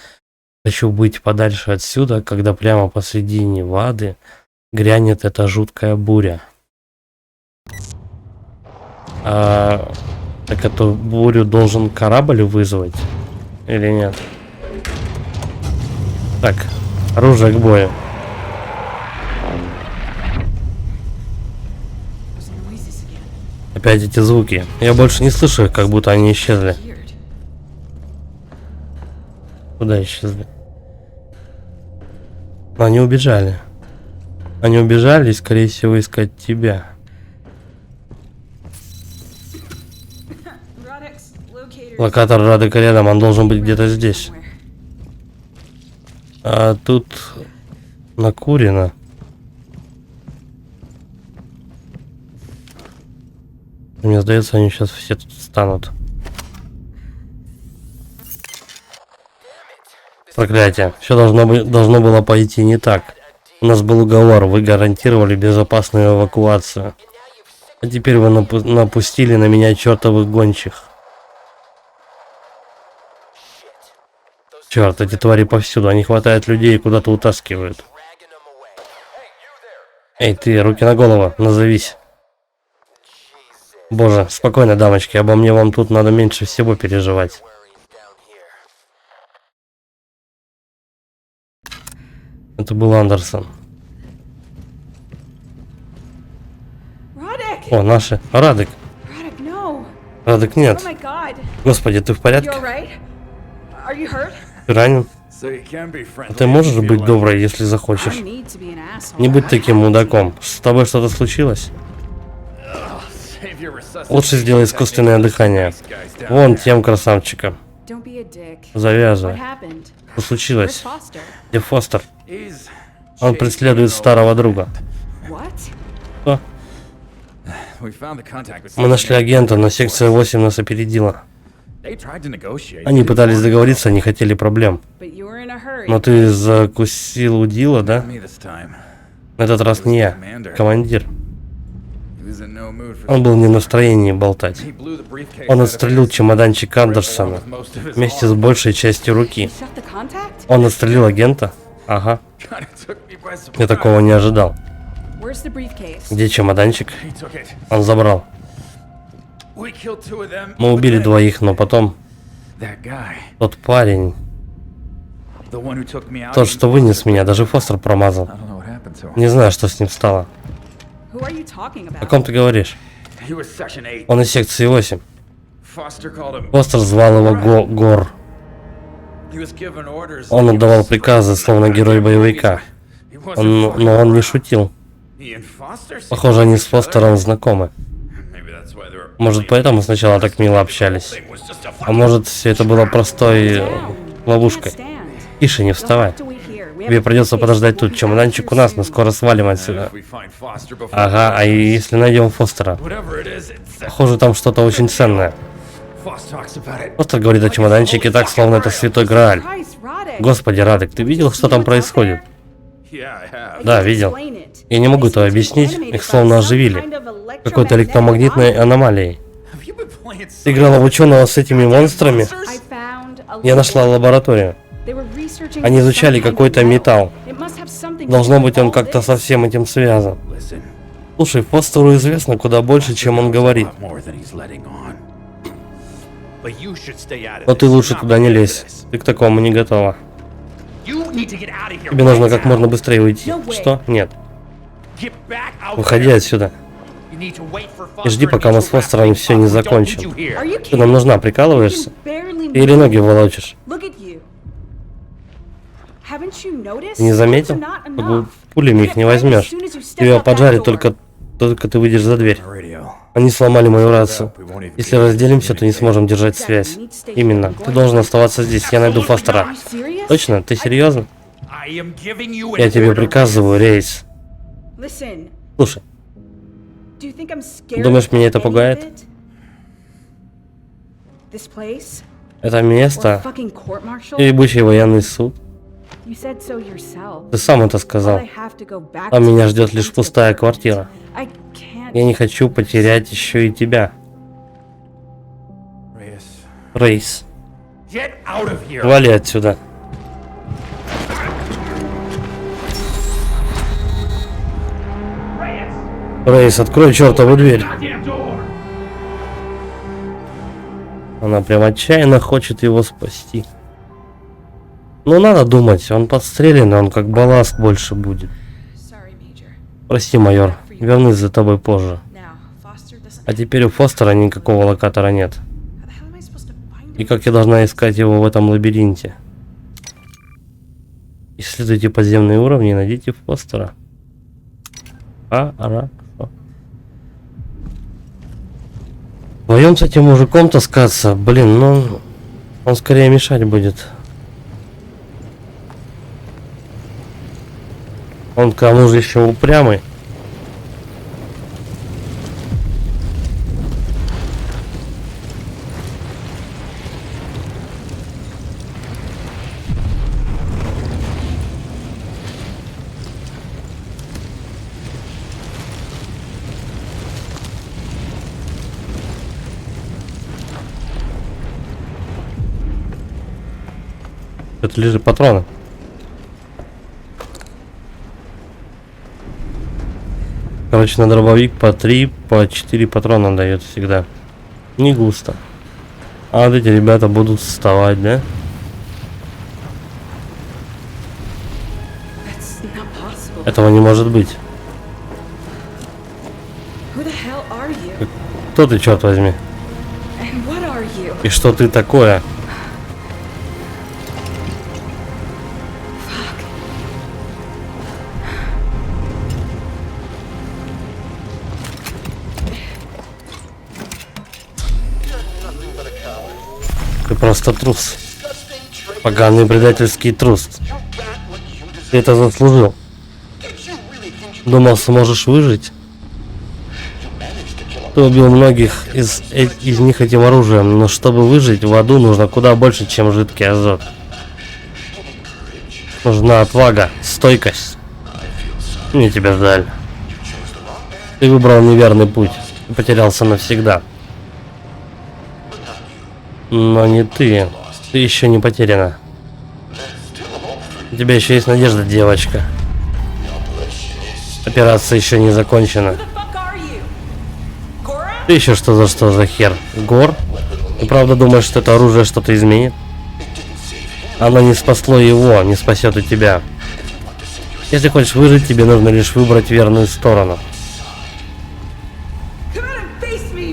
грянет эта жуткая буря. Так эту бурю должен корабль вызвать? Или нет? Так, оружие к бою. Опять эти звуки. Я больше не слышу их, как будто они исчезли. Куда исчезли? Они убежали. Они убежали и, скорее всего, искать тебя. Локатор Радека рядом, он должен быть где-то здесь. А тут накурено. Мне сдается, они сейчас все тут встанут. Проклятие. Все должно было пойти не так. У нас был уговор, вы гарантировали безопасную эвакуацию. А теперь вы напустили на меня чертовых гончих. Черт, эти твари повсюду. Они хватают людей и куда-то утаскивают. Эй, ты, руки на голову, назовись. Боже, спокойно, дамочки, обо мне вам тут надо меньше всего переживать. Это был Андерсон. Roddick! О, наши. Радек. Roddick, no! Радек нет. Oh my god! Господи, ты в You порядке? alright? Are you hurt? Ты ранен? So you can be friendly. Ты можешь if you быть feel like доброй, если I захочешь. need to be an asshole. Не будь таким мудаком. С тобой что-то случилось? Save your resuscitation Лучше сделай искусственное дыхание. guys down Вон there. тем красавчикам. Don't be a dick. What Завязывай. happened? Что Where's случилось? Foster? Где Фостер? He's Он преследует старого друга. What? Что? We found the contact with Мы нашли агента, но секция 8 нас опередила. They tried to negotiate. Они пытались договориться, не хотели проблем. But you were in a hurry. Но ты закусил удила, да? Me this time. На этот раз не я. Командир. He was in no mood for Он был не в настроении болтать. He blew the briefcase Он out of отстрелил his- чемоданчик Андерсона with most of his вместе с большей частью руки. You shot the contact? Он отстрелил агента? Ага. Kinda took me by surprise. Я такого не ожидал. Where's the briefcase? Где чемоданчик? He took it. Он забрал. We killed two of them. Мы убили двоих, но потом That guy, тот парень, the one who took me out. тот, что вынес меня, даже Фостер промазал. I don't know what happened to him. Не знаю, что с ним стало. Who are you talking О about? ком ты говоришь? He was section 8. Он из секции 8. Foster called him. Фостер звал его Гор. He was given orders. Он отдавал приказы, словно герой боевика. He wasn't Но он не шутил. He and Foster seemed Похоже, они с like each other. Фостером знакомы. Maybe that's why they were- Может, поэтому сначала так мило общались. Thing was just a А может, все это было простой ловушкой. Can't stand. Тише, не You'll вставай. have to wait here. We have Тебе a придется briefcase. подождать We'll тут. be back Чемоданчик here у нас, мы soon. скоро свалим отсюда. If we find Foster before Ага, а если найдем Фостера? whatever it is, it's Похоже, там что-то очень ценное. Foster talks about it. Фостер говорит о чемоданчике так, словно это святой Грааль. Christ, Roddick. Господи, Радек, ты видел, что там происходит? Yeah, I have. Да, видел. Explain it. Я не могу этого объяснить, их словно оживили. Какой-то электромагнитной аномалией. Have you been playing Ты играла в ученого с этими монстрами? I found a Я нашла lab. лабораторию. They were researching Они some изучали kind of какой-то metal. металл. It must have something to Должно do быть, with он all как-то this. со всем этим связан. Listen, Слушай, Фостеру известно куда больше, чем он говорит. a lot more than he's letting on. But you should stay out of Но ты this. лучше You're not туда не ready for лезь. this. Ты к такому не готова. You need to get out of here Тебе нужно right как now. можно быстрее уйти. No way. Что? Нет. Get back out Выходи there. отсюда. You need to wait for И жди, Foster пока and мы get с your Фостером wrapping все не up. We don't закончим. need you here. Are you Ты нам kidding? нужна, You прикалываешься? can barely Ты или move. ноги волочишь? Look at you. Haven't you noticed? Не заметил? Not enough. Пулями их не возьмешь. Тебя поджарит только ты выйдешь за дверь. Radio. Они сломали мою рацию. Если разделимся, то не сможем держать связь. Именно. Ты должен оставаться здесь. Я найду Фостера. Are you serious? Точно? Ты серьезно? I am giving you Я an тебе order. приказываю, Рейс. Listen, Слушай, do you think I'm scared думаешь, меня это of any пугает? of it? This place? это Or место fucking court-martial? и ебучий военный суд. You said so yourself. Ты сам это Will сказал. I have to go back Там to меня the ждет лишь defense пустая department? квартира. I can't. Я не хочу потерять еще и тебя, Reyes. Рейс. Get out of here. Вали отсюда. Рейс, открой чертову дверь. Goddamn door. Она прям отчаянно хочет его спасти. Ну надо думать, он подстрелен, он как балласт больше будет. Sorry, Major. Прости, майор, вернусь за тобой позже. Now, Foster doesn't. А теперь у Фостера никакого локатора нет. How the hell am I supposed to find И him? как я должна искать его в этом лабиринте? Исследуйте подземные уровни и найдите Фостера. Хорошо. Вдвоем с этим мужиком таскаться, блин, ну он скорее мешать будет. Он к тому же еще упрямый. какой-то лежит, патроны. Короче, на дробовик по 3, по 4 патрона дает всегда. Не густо. А вот эти ребята будут вставать, да? That's not possible. Этого не может быть. Who the hell are you? Кто ты, черт возьми? And what are you? И что ты такое? Ты просто трус. Поганый предательский трус. Ты это заслужил. Думал, сможешь выжить? Ты убил многих из них этим оружием, но чтобы выжить в аду нужно куда больше, чем жидкий азот. Нужна отвага, стойкость. Мне тебя жаль. Ты выбрал неверный путь и потерялся навсегда. Но не ты. Ты еще не потеряна. У тебя еще есть надежда, девочка. Операция еще не закончена. Ты еще что за хер? Гор? Ты правда думаешь, что это оружие что-то изменит? Оно не спасло его, не спасет и тебя. Если хочешь выжить, тебе нужно лишь выбрать верную сторону.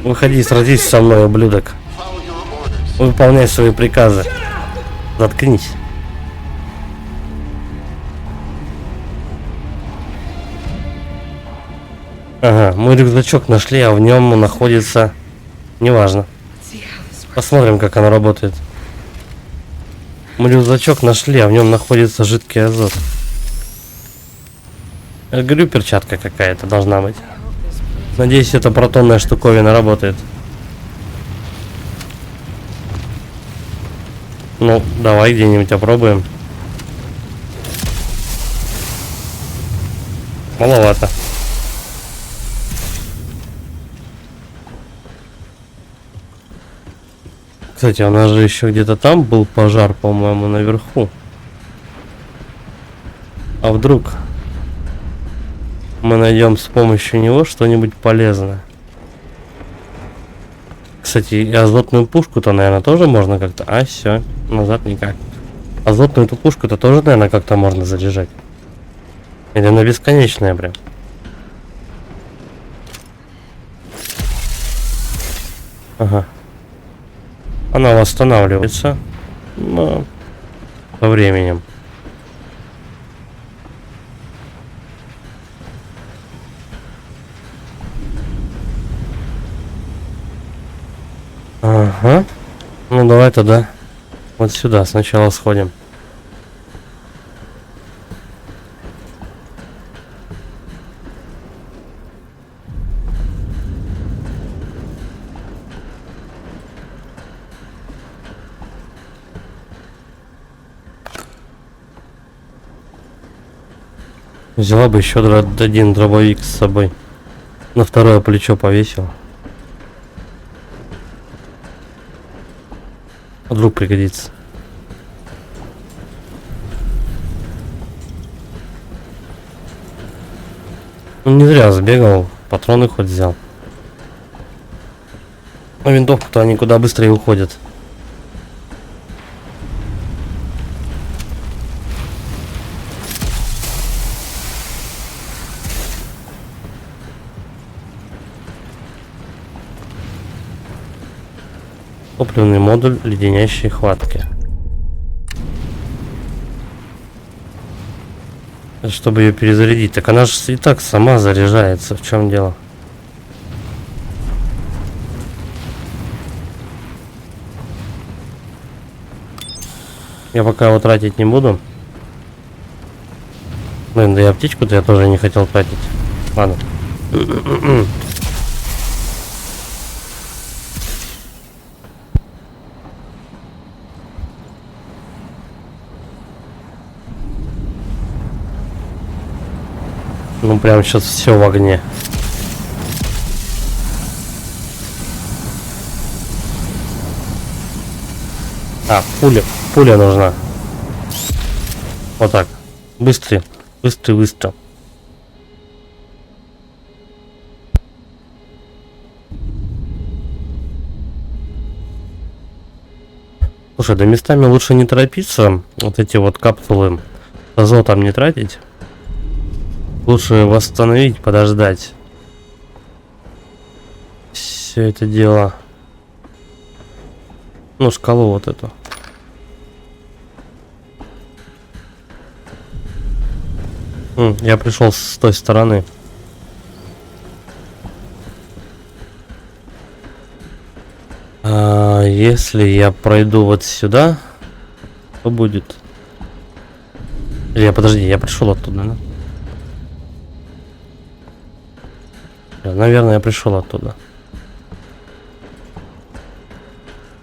Выходи и сразись со мной, ублюдок. Выполняй свои приказы. Заткнись. Ага, мой рюкзачок нашли, а в нем находится... Неважно. Посмотрим, как оно работает. Мой рюкзачок нашли, а в нем находится жидкий азот. Я говорю, перчатка какая-то должна быть. Надеюсь, эта протонная штуковина работает. Ну, давай где-нибудь опробуем. Маловато. Кстати, у нас же еще где-то там был пожар, по-моему, наверху. А вдруг мы найдем с помощью него что-нибудь полезное? Кстати, и азотную пушку-то, наверное, тоже можно как-то... А, все, назад никак. Азотную эту пушку-то тоже, наверное, как-то можно заряжать. Или она бесконечная прям. Ага. Она восстанавливается, но со временем. Ага. Ну давай тогда вот сюда сначала сходим. Взяла бы еще один дробовик с собой. На второе плечо повесил. А вдруг пригодится. Ну, не зря сбегал, патроны хоть взял. На винтовку-то они куда быстрее уходят. Топливный модуль леденящей хватки. Чтобы ее перезарядить. Так она же и так сама заряжается. В чем дело? Я пока его тратить не буду. Блин, да и аптечку-то я тоже не хотел тратить. Ладно. Ну прям сейчас все в огне. А, пуля нужна. Вот так. Быстрее. Быстрее, быстро. Слушай, да местами лучше не торопиться. Вот эти вот капсулы с азотом не тратить. Лучше восстановить, подождать. Все это дело. Ну, шкалу вот эту. Я пришел с той стороны. Если я пройду вот сюда, что будет? Или подожди, я пришел оттуда, да? Наверное, я пришел оттуда.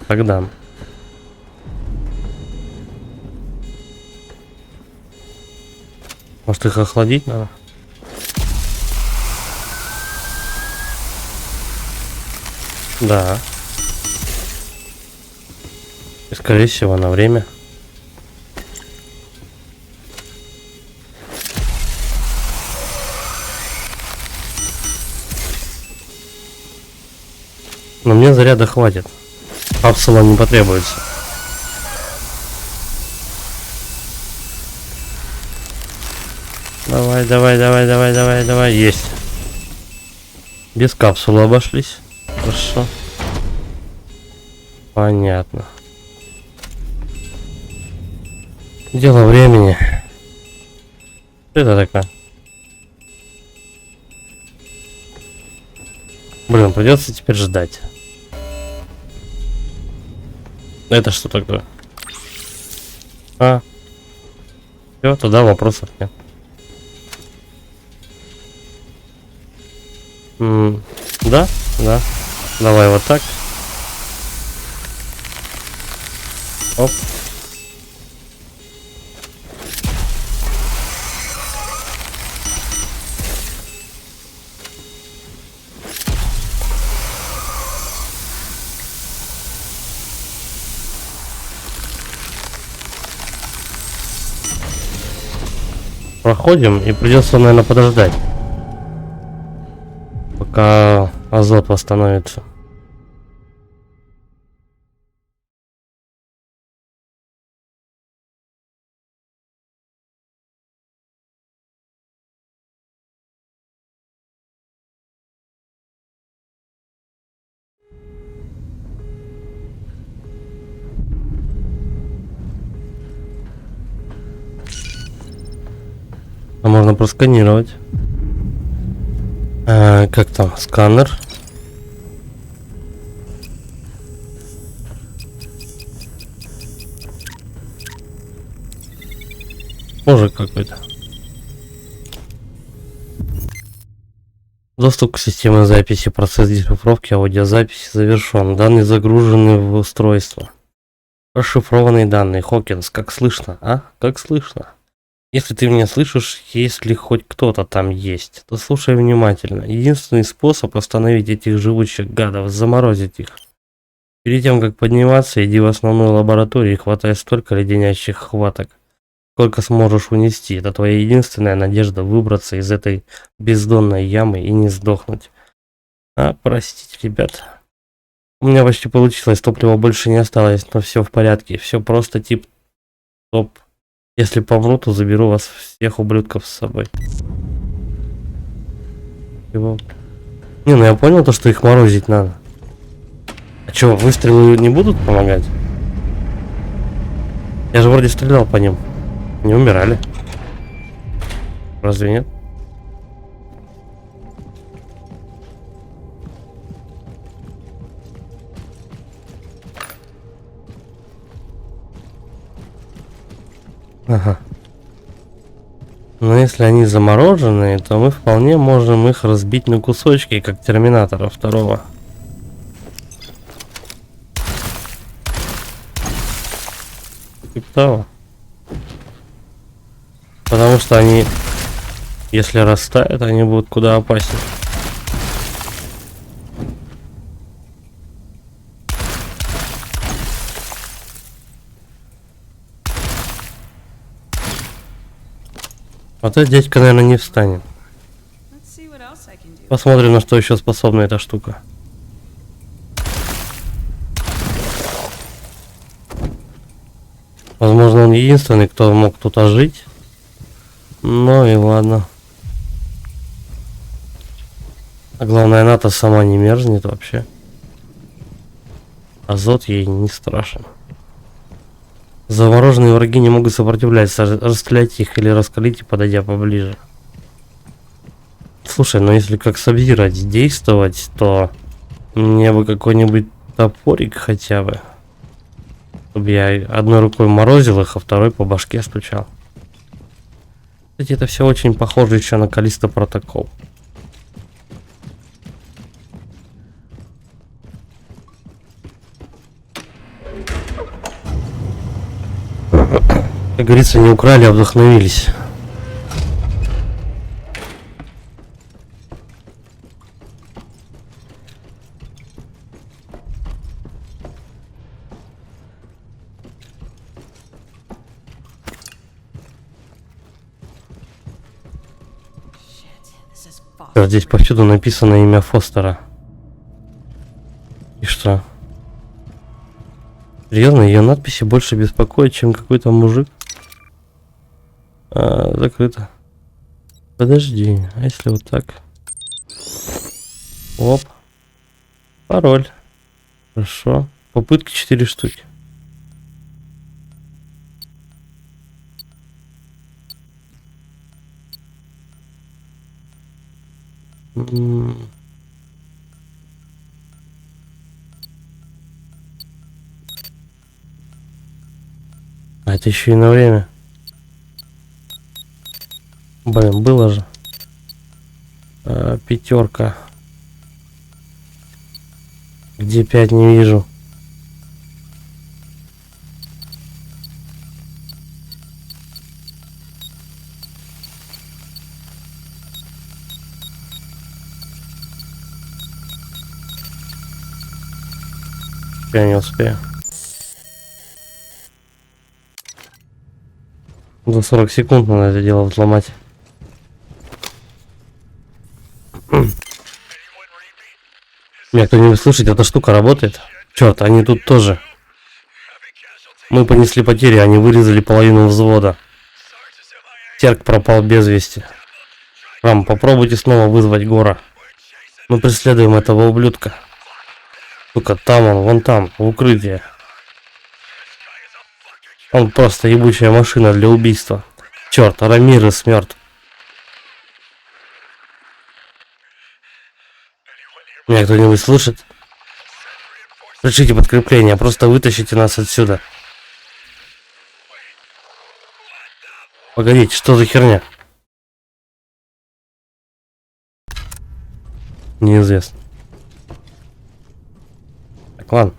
Тогда. Может, их охладить надо? Да. И, скорее всего, на время. Но мне заряда хватит. Капсула не потребуется. Давай, давай, давай, давай, давай, давай. Есть. Без капсулы обошлись. Хорошо. Понятно. Дело времени. Что это такое? Блин, придется теперь ждать. Это что такое? Все, тогда вопросов нет. Да, да. Давай вот так. Оп. Проходим, и придется, наверное, подождать, пока азот восстановится. А можно просканировать. Как там? Сканер. Мужик какой-то. Доступ к системе записи. Процесс дешифровки аудиозаписи завершен. Данные загружены в устройство. Расшифрованные данные. Хокинс, как слышно? Как слышно? Если ты меня слышишь, если хоть кто-то там есть, то слушай внимательно. Единственный способ остановить этих живучих гадов — заморозить их. Перед тем, как подниматься, иди в основную лабораторию и хватай столько леденящих хваток, сколько сможешь унести. Это твоя единственная надежда выбраться из этой бездонной ямы и не сдохнуть. Простите, ребят. У меня почти получилось, топлива больше не осталось, но все в порядке. Все просто тип-топ. Если помру, то заберу вас всех, ублюдков, с собой. Его... Не, ну я понял то, что их морозить надо. А чё, выстрелы не будут помогать? Я же вроде стрелял по ним. Не умирали. Разве нет? Ага. Но если они замороженные, то мы вполне можем их разбить на кусочки, как Терминатора 2. Типа того. Потому что они, если растают, они будут куда опаснее. А то дядька, наверное, не встанет. Let's see what else I can do. Посмотрим, на что еще способна эта штука. Возможно, он единственный, кто мог тут ожить. Ну и ладно. А главное, она-то сама не мерзнет вообще. Азот ей не страшен. Замороженные враги не могут сопротивляться. Расстрелять их или раскалить, подойдя поближе. Слушай, ну если как собирать действовать, то мне бы какой-нибудь топорик хотя бы. Чтобы я одной рукой морозил их, а второй по башке стучал. Кстати, это все очень похоже еще на Callisto Protocol. Как говорится, не украли, а вдохновились. This is Foster. Здесь повсюду написано имя Фостера. И что? Серьезно, ее надписи больше беспокоят, чем какой-то мужик? Закрыто. Подожди, а если вот так? Оп. Пароль. Хорошо. Попытки 4 штуки. А это еще и на время. Блин, было же. Пятерка. Где 5 не вижу. Я не успею. За 40 секунд надо это дело взломать. Меня кто-нибудь слышит, эта штука работает? Черт, они тут тоже. Мы понесли потери, они вырезали половину взвода. Терк пропал без вести. Рам, попробуйте снова вызвать Гора. Мы преследуем этого ублюдка. Сука, там он, вон там, в укрытии. Он просто ебучая машина для убийства. Черт, Рамирес мертв. Меня кто-нибудь слышит? Пришлите подкрепление, просто вытащите нас отсюда. Погодите, что за херня? Неизвестно. Так, ладно.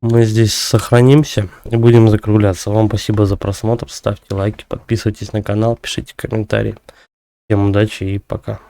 Мы здесь сохранимся и будем закругляться. Вам спасибо за просмотр. Ставьте лайки, подписывайтесь на канал, пишите комментарии. Всем удачи и пока.